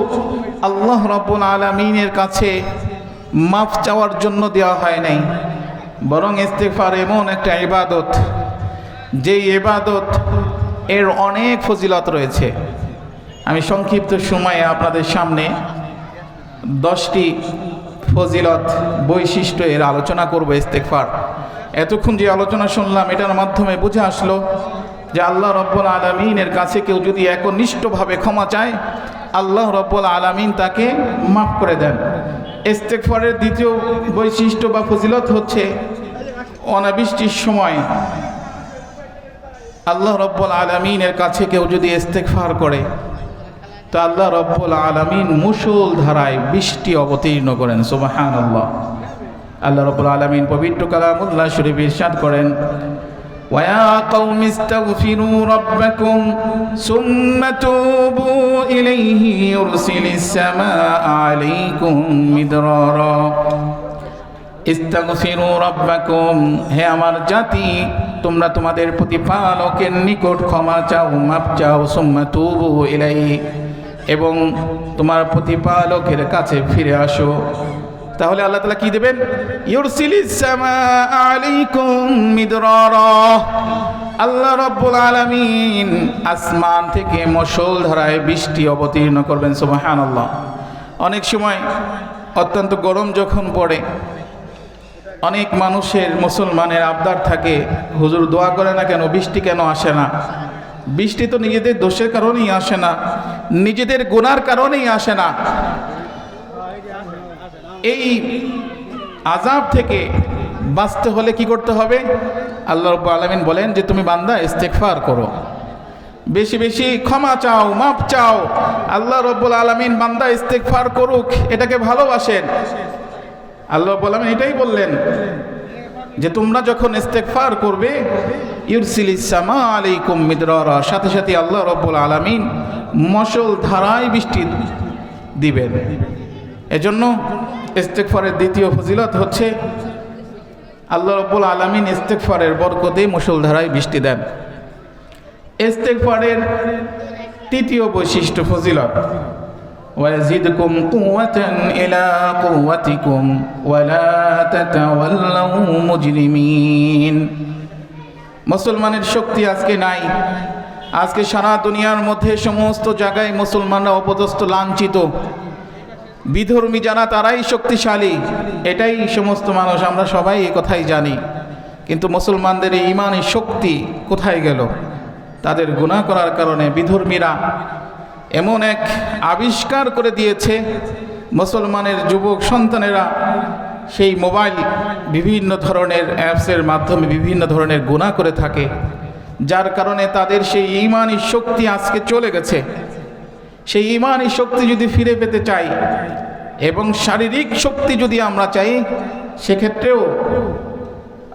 আল্লাহ রাব্বুল আলামিনের কাছে মাফ চাওয়ার জন্য দেওয়া হয় নাই, বরং ইস্তিগফার এমন একটা ইবাদত, যেই ইবাদত এর অনেক ফজিলত রয়েছে। আমি সংক্ষিপ্ত সময়ে আপনাদের সামনে 10টি ফজিলত, বৈশিষ্ট্য এর আলোচনা করব। ইস্তিগফার, এতক্ষণ যে আলোচনা শুনলাম, এটার মাধ্যমে বুঝে আসলো যে আল্লাহ রাব্বুল আলামিনের কাছে কেউ যদি একনিষ্ঠভাবে ক্ষমা চায়, আল্লাহ রাব্বুল আলামিন তাকে মাফ করে দেন। ইস্তিগফারের দ্বিতীয় বৈশিষ্ট্য বা ফজিলত হচ্ছে, অনাবৃষ্টির সময় আল্লাহ রাব্বুল আলামিনের কাছে কেউ যদি ইস্তিগফার করে, তো আল্লাহ রাব্বুল আলামিন মুষল ধারায় বৃষ্টি অবতীর্ণ করেন। সুবহানাল্লাহ। আল্লাহ রাব্বুল আলামিন পবিত্র কালামুল্লাহ শরীফে ইরশাদ করেন, ওয়া কওমি ইস্তাগফিরু রাব্বাকুম সুম্মা তুবু ইলাইহি ইউরসিলিস সামাআ আলাইকুম মিদরারা। ইস্তাগফিরু রাব্বাকুম, হে আমার জাতি, তোমরা তোমাদের প্রতিপালকের নিকট ক্ষমা চাও, মাপ চাও। সুম্মা তুবু ইলাইহি, এবং তোমার প্রতিপালকের কাছে ফিরে আসো। তাহলে আল্লাহ তাআলা কি দেবেন? ইউরসিলিস সামাআ আলাইকুম মিদরারা, আল্লাহ রাব্বুল আলামিন আসমান থেকে মুষলধারায় বৃষ্টি অবতীর্ণ করবেন। সুবহানাল্লাহ। অনেক সময় অত্যন্ত গরম যখন পড়ে, অনেক মানুষের, মুসলমানের আবদার থাকে, হুজুর দোয়া করে না কেন, বৃষ্টি কেন আসে না? বৃষ্টি তো নিজেদের দোষের কারণেই আসে না, নিজেদের গুনার কারণেই আসে না। এই আযাব থেকে বাঁচতে হলে কি করতে হবে? আল্লাহ রাব্বুল আলামিন বলেন যে তুমি বান্দা ইস্তিগফার করো, বেশি বেশি ক্ষমা চাও, মাপ চাও। আল্লাহ রাব্বুল আলামিন বান্দা ইস্তিগফার করুক, এটাকে ভালোবাসেন। আল্লাহ রাব্বুল আলামিন এটাই বললেন যে তোমরা যখন ইস্তিগফার করবে, ইউরসিলিস সামাআ আলাইকুম মিদরারা, সাথে সাথে আল্লাহ রাব্বুল আলামিন মুষল ধারায় বৃষ্টি দিবেন। এজন্য ইস্তিগফারের দ্বিতীয় ফজিলত হচ্ছে আল্লাহ রাব্বুল আলামিন ইস্তিগফারের বরকতে মুষলধারায় বৃষ্টি দেন। ইস্তিগফারের তৃতীয় বৈশিষ্ট্য ফজিলত, ওয়াজিদকুম কুওয়াতান ইলা কুওয়াতিকুম ওয়ালা তাতাওয়াল্লাউ মুজরিমিন। মুসলমানের শক্তি আজকে নাই। আজকে সারা দুনিয়ার মধ্যে সমস্ত জায়গায় মুসলমানরা অপদস্থ, লাঞ্ছিত। বিধর্মী যারা তারাই শক্তিশালী, এটাই সমস্ত মানুষ, আমরা সবাই এই কথাই জানি। কিন্তু মুসলমানদের এই ইমানের শক্তি কোথায় গেল? তাদের গুনাহ করার কারণে বিধর্মীরা এমন এক আবিষ্কার করে দিয়েছে, মুসলমানের যুবক সন্তানেরা সেই মোবাইল বিভিন্ন ধরনের অ্যাপসের মাধ্যমে বিভিন্ন ধরনের গুনাহ করে থাকে, যার কারণে তাদের সেই ইমানি শক্তি আজকে চলে গেছে। সেই ইমানি শক্তি যদি ফিরে পেতে চাই এবং শারীরিক শক্তি যদি আমরা চাই, সেক্ষেত্রেও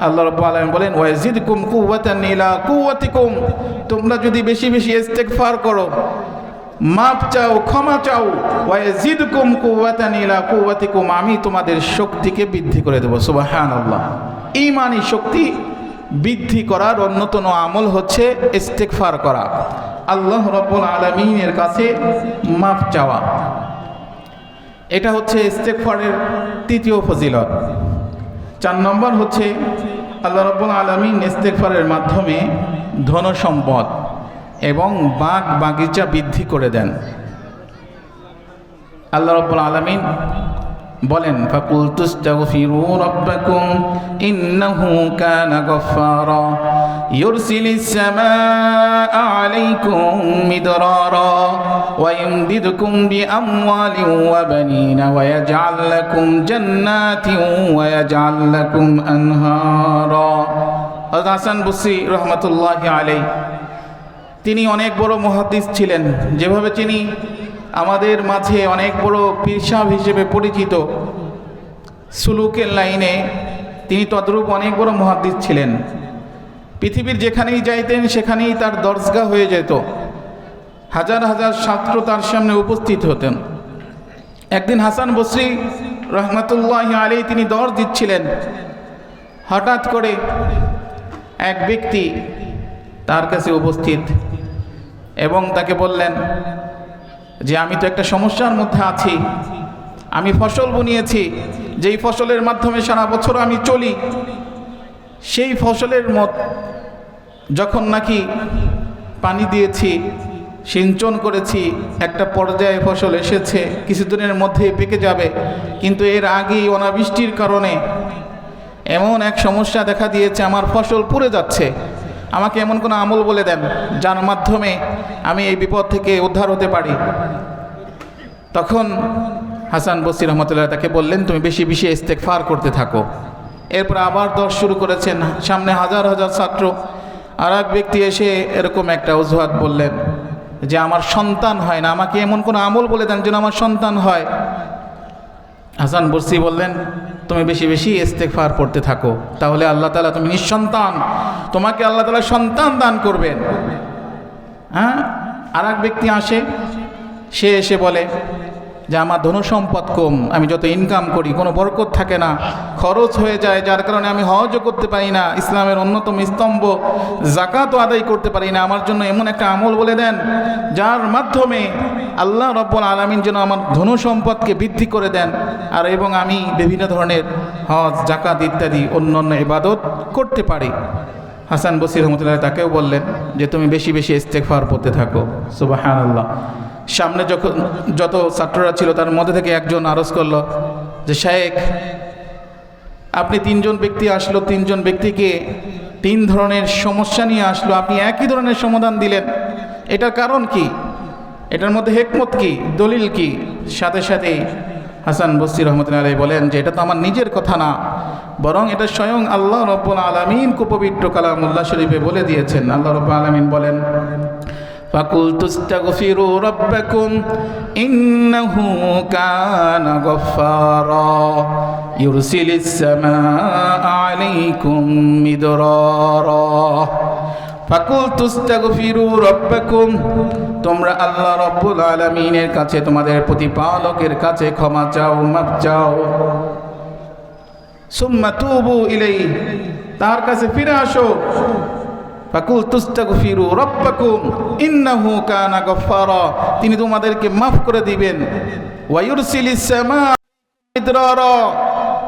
আল্লাহ রাব্বুল আলামিন বলেন ওয়াজিদকুম কুওয়াতান ইলা কুওয়াতিকুম, তোমরা যদি বেশি বেশি ইস্তেগফার করো, মাপ চাও, ক্ষমা চাও, ওয়াজিদকুম কুওয়াতান ইলা কুওয়াতিকুম, আমি তোমাদের শক্তিকে বৃদ্ধি করে দেব। সুবহানাল্লাহ। ঈমানি শক্তি বৃদ্ধি করার অন্যতম আমল হচ্ছে ইস্তেগফার করা, আল্লাহ রাব্বুল আলামিনের কাছে মাপ চাওয়া। এটা হচ্ছে ইস্তেগফারের তৃতীয় ফজিলত। 4 নম্বর হচ্ছে আল্লাহ রাব্বুল আলামিন ইস্তেগফারের মাধ্যমে ধন সম্পদ এবং বাগ বাগিচা বৃদ্ধি করে দেন। আল্লাহ রাব্বুল আলামিন বলেন ফাকুলতু ইস্তাগফিরু রাব্বাকুম ইন্নাহু কানা গাফফারা ইউরসিলিস সামাআ আলাইকুম মিদরারা ওয়া ইমদিদকুম বিআমওয়ালিন ওয়া বানিনা ওয়া ইয়াজআল লাকুম জান্নাতিন ওয়া ইয়াজআল লাকুম আনহারা। হযরত হাসান বসরি রাহমাতুল্লাহি আলাইহি তিনি অনেক বড় মুহাদ্দিস ছিলেন, যেভাবে তিনি আমাদের মাঝে অনেক বড় পীর সাহেব হিসেবে পরিচিত, সুলুকের লাইনে তিনি তদ্রূপ অনেক বড় মুহাদ্দিস ছিলেন। পৃথিবীর যেখানেই যাইতেন সেখানেই তার দরজগাহ হয়ে যেত, হাজার হাজার ছাত্র তার সামনে উপস্থিত হতেন। একদিন হাসান বসরি রহমতুল্লাহি আলাইহি তিনি দরজ দিচ্ছিলেন, হঠাৎ করে এক ব্যক্তি তার কাছে উপস্থিত এবং তাকে বললেন যে আমি তো একটা সমস্যার মধ্যে আছি, আমি ফসল বুনিয়েছি, যেই ফসলের মাধ্যমে সারা বছর আমি চলি, সেই ফসলের যখন নাকি পানি দিয়েছি, সিঞ্চন করেছি, একটা পর্যায়ে ফসল এসেছে, কিছুদিনের মধ্যে পেকে যাবে, কিন্তু এর আগেই অনাবৃষ্টির কারণে এমন এক সমস্যা দেখা দিয়েছে, আমার ফসল পুড়ে যাচ্ছে। আমাকে এমন কোনো আমল বলে দেন যার মাধ্যমে আমি এই বিপদ থেকে উদ্ধার হতে পারি। তখন হাসান বসরি রহমতুল্লাহ তাকে বললেন তুমি বেশি বেশি ইস্তেগফার করতে থাকো। এরপর আবার দর্শ শুরু করেছেন, সামনে হাজার হাজার ছাত্র। আর এক ব্যক্তি এসে এরকম একটা অজুহাত বললেন যে আমার সন্তান হয় না, আমাকে এমন কোনো আমল বলে দেন যেন আমার সন্তান হয়। হাসান বসরি বললেন তুমি বেশি বেশি ইস্তেগফার করতে থাকো, তাহলে আল্লাহ তাআলা, তুমি নিঃসন্তান, তোমাকে আল্লাহ তাআলা সন্তান দান করবেন। হ্যাঁ, আর এক ব্যক্তি আসে, সে এসে বলে যে আমার ধন সম্পদ কম, আমি যত ইনকাম করি কোনো বরকত থাকে না, খরচ হয়ে যায়, যার কারণে আমি হজও করতে পারি না, ইসলামের অন্যতম স্তম্ভ যাকাতও আদায় করতে পারি না। আমার জন্য এমন একটা আমল বলে দেন যার মাধ্যমে আল্লাহ রাব্বুল আলামিন যেন আমার ধন সম্পদকে বৃদ্ধি করে দেন, আর এবং আমি বিভিন্ন ধরনের হজ, জাকাত ইত্যাদি অন্যান্য ইবাদত করতে পারি। হাসান বসরি রহমতুল্লাহ তাকেও বললেন যে তুমি বেশি বেশি ইস্তেগফার করতে থাকো। সুবহানাল্লাহ। সামনে যত ছাত্ররা ছিল তার মধ্যে থেকে একজন আরজ করলো যে শায়েখ, আপনি 3 জন ব্যক্তি আসলো, 3 জন ব্যক্তিকে 3 ধরনের সমস্যা নিয়ে আসলো, আপনি একই ধরনের সমাধান দিলেন, এটার কারণ কি? এটার মধ্যে হিকমত কি, দলিল কি? সাথে সাথে হাসান বসরি রহমতুল্লাহ আলাইহি বলেন যে এটা তো আমার নিজের কথা না, বরং এটা স্বয়ং আল্লাহ রাব্বুল আলামিন পবিত্র কালামুল্লাহ শরীফে বলে দিয়েছেন। আল্লাহ রাব্বুল আলামিন বলেন ফাকুলতু ইস্তাগফিরু রাব্বাকুম ইন্নাহু কানা গাফফারা ইউরসিলিস সামাআ আলাইকুম মিদরারা। ফাকুলতু ইস্তাগফিরু রাব্বাকুম, তোমরা আল্লাহ রাব্বুল আলামিনের কাছে, তোমাদের প্রতিপালকের কাছে ক্ষমা চাও, মাফ চাও। সুম্মা তুবু ইলাইহি, তার কাছে ফিরে আসো। ফাকুলতু ইস্তাগফিরু রাব্বাকুম ইন্নাহু কানা গাফফারা, তিনি তোমাদেরকে মাফ করে দিবেন। ওয়া ইউরসিলিস সামাআ মিদরারা,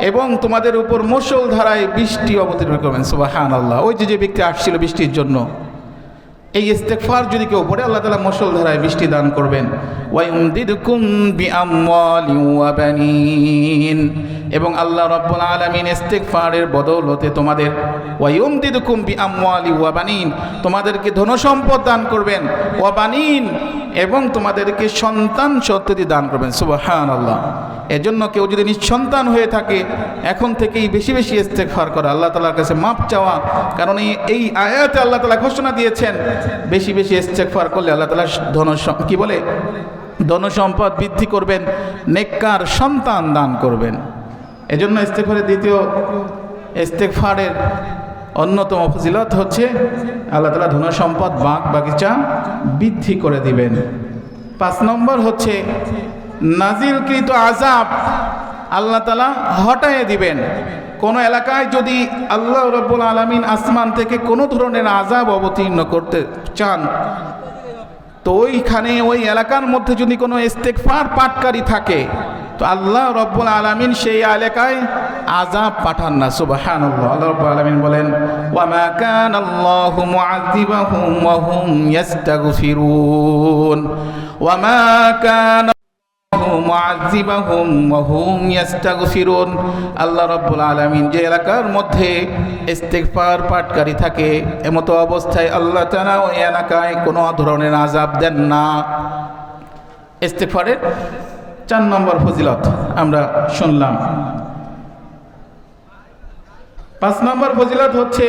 এবং তোমাদের উপর মুষলধারায় বৃষ্টি অবতীর্ণ করবেন। সুবহানাল্লাহ। ওই যে ব্যক্তি আসছিল বৃষ্টির জন্য, এই ইস্তেগফার যদি কেউ পড়ে আল্লাহ তাআলা মুষলধারায় বৃষ্টি দান করবেন। ওয়ায়ুমদিদকুম বিআমওয়ালিন ওয়া বানিন, এবং আল্লাহ রাব্বুল আলামিন ইস্তেগফারের বদৌলতে তোমাদের ওয়ায়ুমদিদকুম বিআমওয়ালিন ওয়া বানিন, তোমাদেরকে ধন সম্পদ দান করবেন, ওয়া বানিন, এবং তোমাদেরকে সন্তান সন্ততি দান করবেন। সুবহানাল্লাহ। এজন্য কেউ যদি নিঃসন্তান হয়ে থাকে এখন থেকেই বেশি বেশি ইস্তেগফার করা, আল্লাহ তাআলার কাছে মাপ চাওয়া, কারণ এই আয়াতে আল্লাহ তাআলা ঘোষণা দিয়েছেন বেশি বেশি ইস্তেগফার করলে আল্লাহ তাআলা ধন সম্পদ বৃদ্ধি করবেন, নেককার সন্তান দান করবেন। এজন্য ইস্তেগফারের দ্বিতীয় ইস্তেগফারের অন্যতম ফজিলত হচ্ছে আল্লাহ তাআলা ধন সম্পদ বাগ বাগিচা বৃদ্ধি করে দিবেন। 5 নম্বর হচ্ছে নাজিলকৃত আযাব আল্লাহ তাআলা হটায়ে দিবেন। কোন এলাকায় যদি আল্লাহ রাব্বুল আলামিন আসমান থেকে কোনো ধরনের আযাব অবতীর্ণ করতে চান, তো ওইখানে ওই এলাকার মধ্যে যদি কোনো ইস্তেগফার পাঠকারী থাকে তো আল্লাহ রাব্বুল আলামিন সেই এলাকায় আযাব পাঠান না। সুবহানাল্লাহ। আল্লাহ রাব্বুল আলামিন বলেন, ওয়া মা কানাল্লাহু মুআযিবাহুম ওয়া হুম ইস্তাগফিরুন, ওয়া মা কানা মুআযিবাহুম ওয়া হুম ইস্তাগফিরুন। আল্লাহ রাব্বুল আলামিন যে এলাকার মধ্যে ইস্তেগফার পাঠকারী থাকে এমতো অবস্থায় আল্লাহ তাআলা ওই এলাকায় কোনো ধরনের আযাব দেন না। ইস্তেগফারের 4 নম্বর ফজিলত আমরা শুনলাম। 5 নম্বর ফজিলত হচ্ছে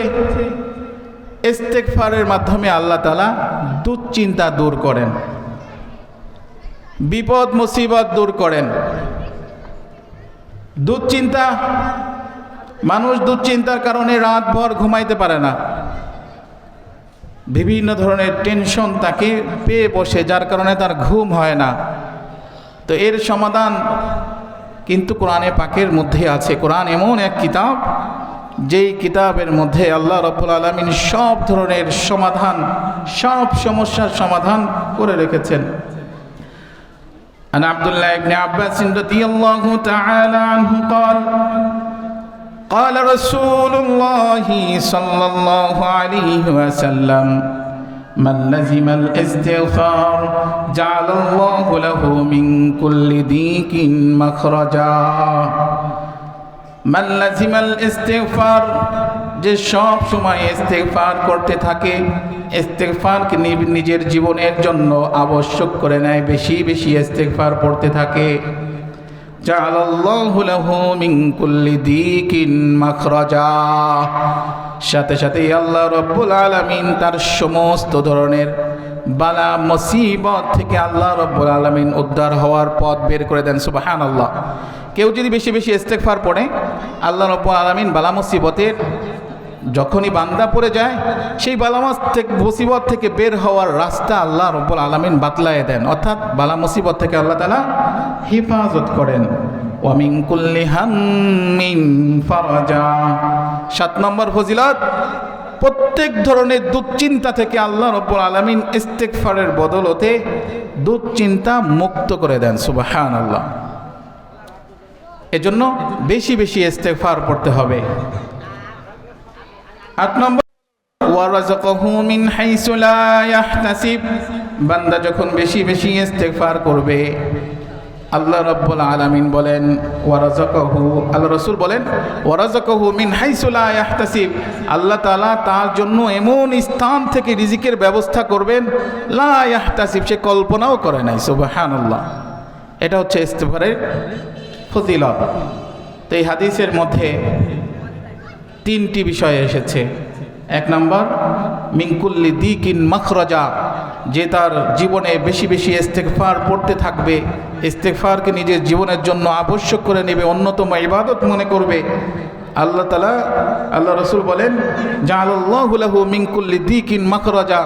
ইস্তেগফারের মাধ্যমে আল্লাহ তাআলা দুশ্চিন্তা দূর করেন, বিপদ মুসিবত দূর করেন। দুশ্চিন্তা, মানুষ দুশ্চিন্তার কারণে রাতভর ঘুমাইতে পারে না, বিভিন্ন ধরনের টেনশন তাকে পেয়ে বসে, যার কারণে তার ঘুম হয় না। তো এর সমাধান কিন্তু কোরআনে পাকের মধ্যে আছে। কোরআন এমন এক কিতাব যেই কিতাবের মধ্যে আল্লাহ রাব্বুল আলামিন সব ধরনের সমাধান, সব সমস্যার সমাধান করে রেখেছেন। عن عبد الله بن عباس رضي الله تعالى عنه قال قال رسول الله صلى الله عليه وسلم من لزم الاستغفار جعل الله له من كل ضيق مخرجا من لزم الاستغفار, যে সব সময় ইস্তেগফার করতে থাকে, ইস্তেগফারকে নিজের জীবনের জন্য আবশ্যক করে নেয়, বেশি বেশি ইস্তেগফার পড়তে থাকে, জাআলাল্লাহু লাহু মিন কুল্লি দিকিন মাখরাজা, সাথে সাথে আল্লাহ রাব্বুল আলামিন তার সমস্ত ধরনের বালা মুসিবত থেকে আল্লাহ রাব্বুল আলামিন উদ্ধার হওয়ার পথ বের করে দেন। সুবহানাল্লাহ। কেউ যদি বেশি বেশি ইস্তেগফার পড়ে আল্লাহ রাব্বুল আলামিন বালা মুসিবতের, যখনই বান্দা পড়ে যায় সেই বালা মুসিবত থেকে বের হওয়ার রাস্তা আল্লাহ রাব্বুল আলামিন বাতলায় দেন, অর্থাৎ বালা মুসিবত থেকে আল্লাহ তাআলা হেফাজত করেন। ওয়া মিন কুল্লি হাম্মিন ফারাজা। 7 নম্বর ফজিলত, প্রত্যেক ধরনের দুশ্চিন্তা থেকে আল্লাহ রাব্বুল আলামিন ইস্তেগফারের বদলতে দুশ্চিন্তা মুক্ত করে দেন। সুবহানাল্লাহ। এজন্য বেশি বেশি ইস্তেগফার পড়তে হবে। 8 নম্বর, ওয়ারাযাকাহু মিন হাইসু লা ইয়াহতাসিব। বান্দা যখন বেশি বেশি ইস্তেগফার করবে আল্লাহ রাব্বুল আলামিন বলেন ওয়ারাযাকাহু, আল্লাহ রাসূল বলেন ওয়ারাযাকাহু মিন হাইসু লা ইয়াহতাসিব, আল্লাহ তাআলা তার জন্য এমন স্থান থেকে রিজিকের ব্যবস্থা করবেন লা ইয়াহতাসিব, সে কল্পনাও করে নাই। সুবহানাল্লাহ। এটা হচ্ছে ইস্তেগফারের ফজিলত। তো এই হাদিসের মধ্যে 3টি বিষয় এসেছে। 1 নম্বর, মিন কুল্লি দিকিন মাখরাজা, যে তার জীবনে বেশি বেশি ইস্তেগফার পড়তে থাকবে, ইস্তেগফারকে নিজের জীবনের জন্য আবশ্যক করে নেবে, অন্যতম ইবাদত মনে করবে। আল্লাহ তাআলা, আল্লাহ রাসূল বলেন জাআলাল্লাহু লাহু মিন কুল্লি দিকিন মাখরাজা,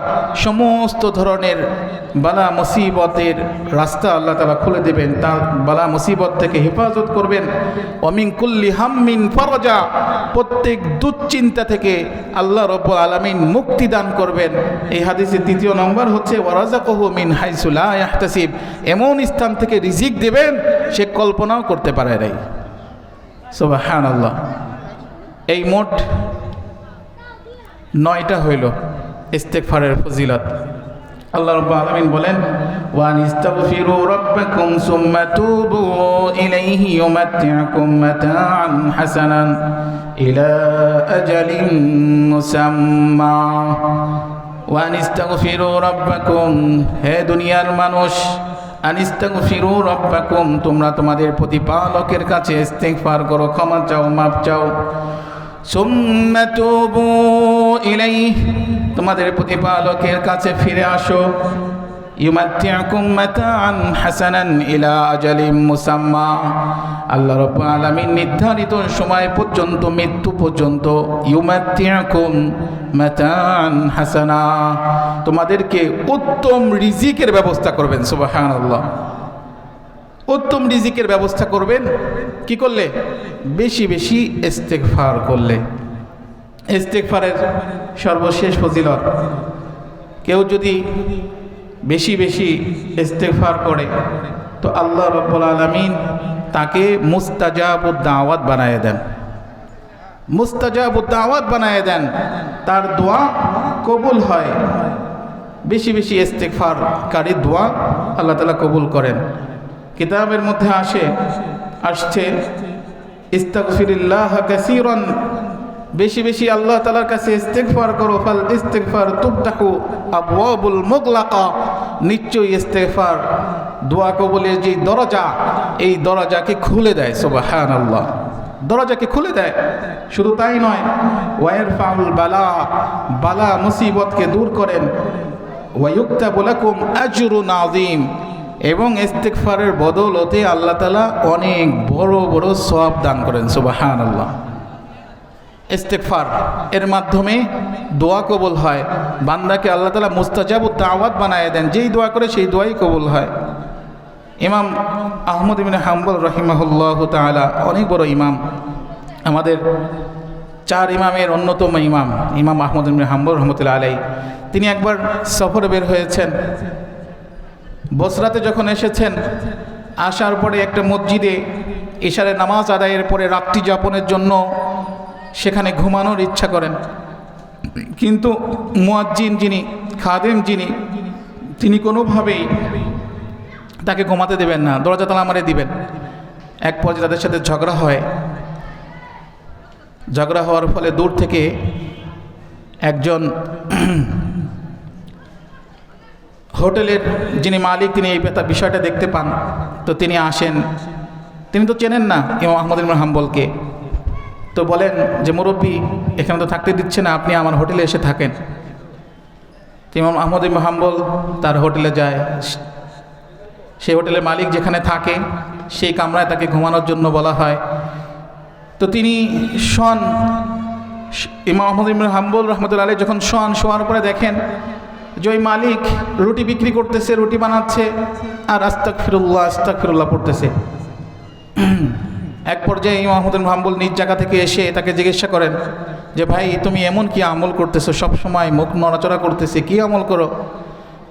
সমস্ত ধরনের বালা মুসিবতের রাস্তা আল্লাহ তাআলা খুলে দেবেন, তার বালা মুসিবত থেকে হেফাজত করবেন। ওয়া মিন কুল্লি হাম্মিন ফারাজা, প্রত্যেক দুশ্চিন্তা থেকে আল্লাহ রাব্বুল আলামিন মুক্তি দান করবেন। এই হাদিসের 3য় নম্বর হচ্ছে ওয়ারাযাকাহু মিন হাইসু লা ইয়াহতাসিব, এমন স্থান থেকে রিজিক দেবেন সে কল্পনাও করতে পারে নাই। সুবহানাল্লাহ। এই মোট 9টা হইল ইস্তেগফারের ফজিলত। আল্লাহ রাব্বুল আলামিন বলেন, ওয়া নিস্তাগফিরু রাব্বাকুম সুম্মা তুবু ইলাইহি ইউমাত্তিউকুম মাতাআন হাসানান ইলা আজালিন মুসাম্মা। ওয়া নিস্তাগফিরু রাব্বাকুম, হে দুনিয়ার মানুষ, আনিস্তাগফিরু রাব্বাকুম, তোমরা তোমাদের প্রতিপালকের কাছে ইস্তেগফার করো, ক্ষমা চাও, মাপ চাও। সুম্মা তুবু ইলাইহি, তোমাদের প্রতিপালকের কাছে ফিরে আসো। ইউমাত্তিউকুম মাতাআন হাসানান ইলা আজালিম মুসাম্মা, আল্লাহ রাব্বুল আলামিন নির্ধারিত সময় পর্যন্ত, মৃত্যু পর্যন্ত, ইউমাত্তিউকুম মাতাআন হাসানা, তোমাদেরকে উত্তম রিজিকের ব্যবস্থা করবেন। সুবহানাল্লাহ। উত্তম রিজিকের ব্যবস্থা করবেন কি করলে? বেশি বেশি ইস্তেগফার করলে। ইস্তেগফারের সর্বশেষ ফজিলত, কেউ যদি বেশি বেশি ইস্তেগফার করে তো আল্লাহ রাব্বুল আলামিন তাকে মুস্তাজাবুদ দাওয়াত বানায় দেন। মুস্তাজাবুদ দাওয়াত বানায় দেন, তার দোয়া কবুল হয়। বেশি বেশি ইস্তেগফারকারী দোয়া আল্লাহ তাআলা কবুল করেন। কিতাবের মধ্যে আসছে ইস্তাগফিরিল্লাহ কাসীরান, বেশি বেশি আল্লাহ তাআলার কাছে ইস্তেগফার করো। ফাল ইস্তেগফার তুফতাহু আবওয়াবুল মুগলাকা, নিশ্চয়ই ইস্তেগফার দোয়া কবুলের যে দরজা, এই দরজাকে খুলে দেয়। সুবহানাল্লাহ, দরজাকে খুলে দেয়। শুধু তাই নয়, ওয়াইরফাউল বালা, বালা মুসিবতকে দূর করেন। ওয়ায়ুক্তাবু লাকুম আজরুন আযীম, এবং ইস্তেগফারের বদৌলতে আল্লাহ তাআলা অনেক বড় বড় সওয়াব দান করেন। সুবহানাল্লাহ। ইস্তেগফার এর মাধ্যমে দোয়া কবুল হয়। বান্দাকে আল্লাহ তাআলা মুস্তাজাবুদ দাওয়াত বানায় দেন, যেই দোয়া করে সেই দোয়াই কবুল হয়। ইমাম আহমদ ইবনে হাম্বল রাহিমাহুল্লাহ তাআলা অনেক বড় ইমাম, আমাদের 4 ইমামের অন্যতম ইমাম, ইমাম আহমদ ইবনে হাম্বল রহমতুল্লাহ আলাইহি। তিনি একবার সফরে বের হয়েছেন। বসরাতে যখন এসেছেন, আসার পরে একটা মসজিদে ইশারের নামাজ আদায়ের পরে রাত্রি যাপনের জন্য সেখানে ঘুমানোর ইচ্ছা করেন, কিন্তু মুয়াজ্জিন যিনি, খাদেম যিনি, তিনি কোনোভাবেই তাকে ঘুমাতে দেবেন না, দরজা তালা মারে দিবেন। এক পর্যায়ে তাদের সাথে ঝগড়া হয়। ঝগড়া হওয়ার ফলে দূর থেকে একজন হোটেলের যিনি মালিক, তিনি এই বিষয়টা দেখতে পান। তো তিনি আসেন, তিনি তো চেনেন না ইমাম আহমদ ইবনে হাম্বলকে। তো বলেন যে, মুরব্বী, এখানে তো থাকতে দিচ্ছে না, আপনি আমার হোটেলে এসে থাকেন। ইমাম আহমদ ইবনে হাম্বল তার হোটেলে যায়। সেই হোটেলের মালিক যেখানে থাকে সেই কামরায় তাকে ঘুমানোর জন্য বলা হয়। তো তিনি শোন, ইমাম আহমদ ইবনে হাম্বল রহমতুল্লাহ আলাইহি যখন শোয়ার পরে দেখেন যে ওই মালিক রুটি বিক্রি করতেছে, রুটি বানাচ্ছে, আর আস্তাগফিরুল্লাহ আস্তাগফিরুল্লাহ পড়তেছে। এক পর্যায়ে ইমাম আহমদ ইবনে হাম্বল নিজ জায়গা থেকে এসে তাকে জিজ্ঞাসা করেন যে, ভাই, তুমি এমন কি আমল করতেছো, সবসময় মুখ নড়াচড়া করতেছে, কি আমল করো?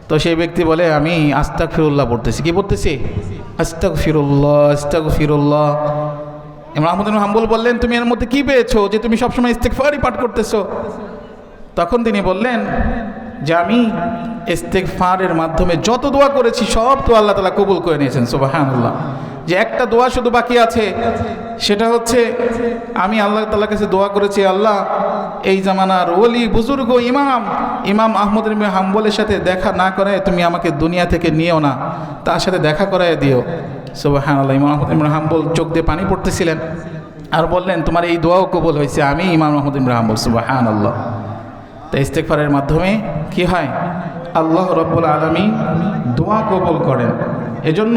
তো সেই ব্যক্তি বলে, আমি আস্তাগফিরুল্লাহ পড়তেছি। কি পড়তেছি? আস্তাগফিরুল্লাহ আস্তাগফিরুল্লাহ। ইমাম আহমদ ইবনে হাম্বল বললেন, তুমি এর মধ্যে কি পেয়েছো যে তুমি সবসময় ইস্তেগফারই পাঠ করতেছো? তখন তিনি বললেন যে, আমি ইস্তেগফারের মাধ্যমে যত দোয়া করেছি সব তো আল্লাহ তাআলা কবুল করে নিয়েছেন। সুবহানাল্লাহ। যে একটা দোয়া শুধু বাকি আছে, সেটা হচ্ছে আমি আল্লাহ তাআলার কাছে দোয়া করেছি, আল্লাহ, এই জামানার ওলি বুজুর্গ ইমাম আহমদ ইবনে হাম্বলের সাথে দেখা না করে তুমি আমাকে দুনিয়া থেকে নিও না, তার সাথে দেখা করায় দিও। সুবহানাল্লাহ। ইমাম আহমদ ইবনে হাম্বল চোখ দিয়ে পানি পড়তেছিলেন আর বললেন, তোমার এই দোয়াও কবুল হয়েছে, আমি ইমাম আহমদ ইবনে হাম্বল। সুবহানাল্লাহ। তাই ইস্তেগফারের মাধ্যমে কি হয়? আল্লাহ রাব্বুল আলামিন দোয়া কবুল করেন। এজন্য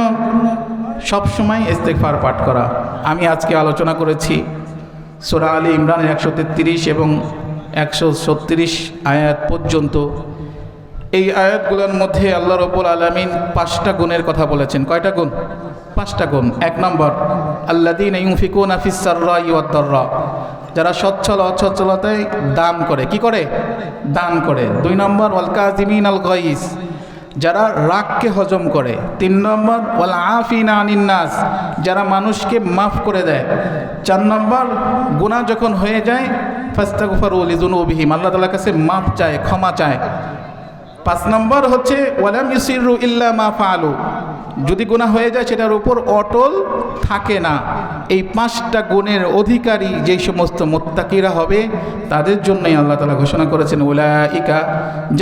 সবসময় ইস্তেগফার পাঠ করা। আমি আজকে আলোচনা করেছি সূরা আলী ইমরানের 133 এবং 136 আয়াত পর্যন্ত। এই আয়াতগুলোর মধ্যে আল্লাহ রাব্বুল আলামিন 5টা গুণের কথা বলেছেন। কয়টা গুণ? 5টা গুণ। 1 নম্বর, আল্লাযীনা ইউনফিকুনা ফিস সাররাই ওয়াদ দাররা, যারা সচ্ছল অসচ্ছলতায় দান করে। কি করে? দান করে। 2 নম্বর, ওয়াল কাযিমিনাল গায়জ, যারা রাগকে হজম করে। 3 নম্বর ওয়াল আফিনা আনিন নাস, যারা মানুষকে মাফ করে দেয়। 4 নম্বর গুনাহ যখন হয়ে যায় ফাস্তাগফিরু লিযুনুবিহিম, আল্লাহ তাআলার কাছে মাফ চায়, ক্ষমা চায়। 5 নম্বর হচ্ছে ওয়ালাম ইউসিরু ইল্লা মা ফাআলু, যদি গুনাহ হয়ে যায় সেটার উপর অটল থাকে না। এই 5টা গুণের অধিকারী যেই সমস্ত মুত্তাকিরা হবে তাদের জন্যই আল্লাহ তাআলা ঘোষণা করেছেন উলাইকা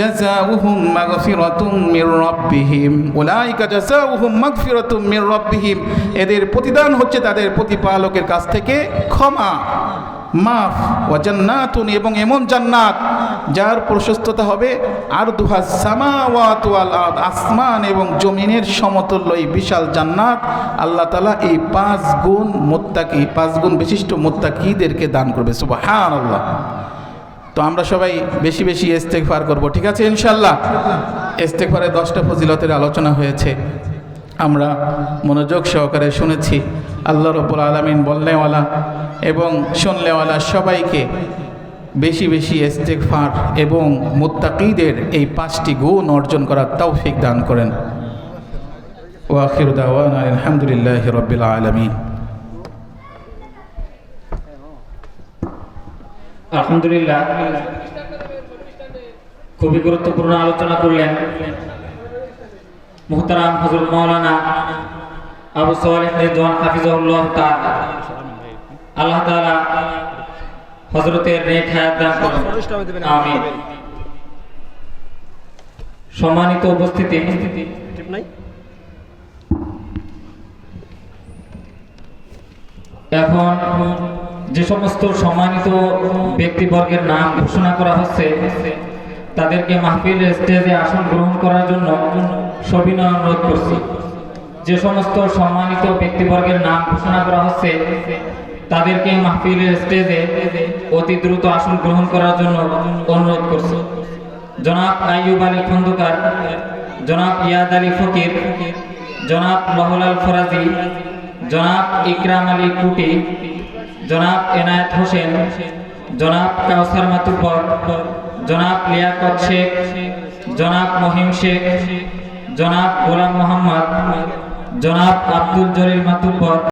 জাযাউহুম মাগফিরাতুম মির রাব্বিহিম, উলাইকা জাযাউহুম মাগফিরাতুম মির রাব্বিহিম, এদের প্রতিদান হচ্ছে তাদের প্রতিপালকের কাছ থেকে ক্ষমা, মাফ, ওয়া জান্নাতুন, এবং এমন জান্নাত যার প্রশস্ততা হবে আরদুহাস সামাওয়াতু ওয়াল আরদ, আসমান এবং জমিনের সমতুল্য এই বিশাল জান্নাত আল্লাহ তাআলা এই 5 গুণ মুত্তাকি, 5 গুণ বিশিষ্ট মুত্তাকিদেরকে দান করবে। সুবহানাল্লাহ। তো আমরা সবাই বেশি বেশি ইস্তেগফার করব, ঠিক আছে ইনশাআল্লাহ। ইস্তেগফারে 10টা ফজিলতের আলোচনা হয়েছে, আমরা মনোযোগ সহকারে শুনেছি। আল্লাহ রাব্বুল আলামিন বলনেওয়ালা এবং শুনলেওয়ালা সবাইকে বেশি বেশি ইস্তেগফার এবং মুত্তাকিদের এই 5টি গুণ অর্জন করার তৌফিক দান করেন। ওয়া আখিরু দাওয়ানা আলহামদুলিল্লাহি রাব্বিল আলামিন। আলহামদুলিল্লাহ, খুবই গুরুত্বপূর্ণ আলোচনা করলেন মুহতারাম হযরত মাওলানা আবু সালেহ রিদওয়ান হাফিজাহুল্লাহ তাআলা। আল্লাহ তাআলা হযরতের নেক হায়াত দান করুন, আমিন। সম্মানিত উপস্থিতি, এখন যে সমস্ত সম্মানিত ব্যক্তিবর্গের নাম ঘোষণা করা হচ্ছে তাদেরকে মাহফিল স্টেজে আসন গ্রহণ করার জন্য সবিনয় অনুরোধ করছি। যে সমস্ত সম্মানিত ব্যক্তিবর্গের নাম ঘোষণা করা হচ্ছে তাদেরকে মাহফিলের স্টেজে অতি দ্রুত আসন গ্রহণ করার জন্য অনুরোধ করছি। জনাব আইয়ুব আলী খন্দকার, জনাব ইয়াদ আলী ফকির, জনাব লহলাল ফরাজি, জনাব ইকরাম আলী কুটি, জনাব এনায়েত হোসেন, জনাব কাউসার মাতুব্বর, জনাব লিয়াকত শেখ, জনাব মহিম শেখ, জনাব গোলাম মোহাম্মদ, জনাব আব্দুল জলিল মাতুব্বর,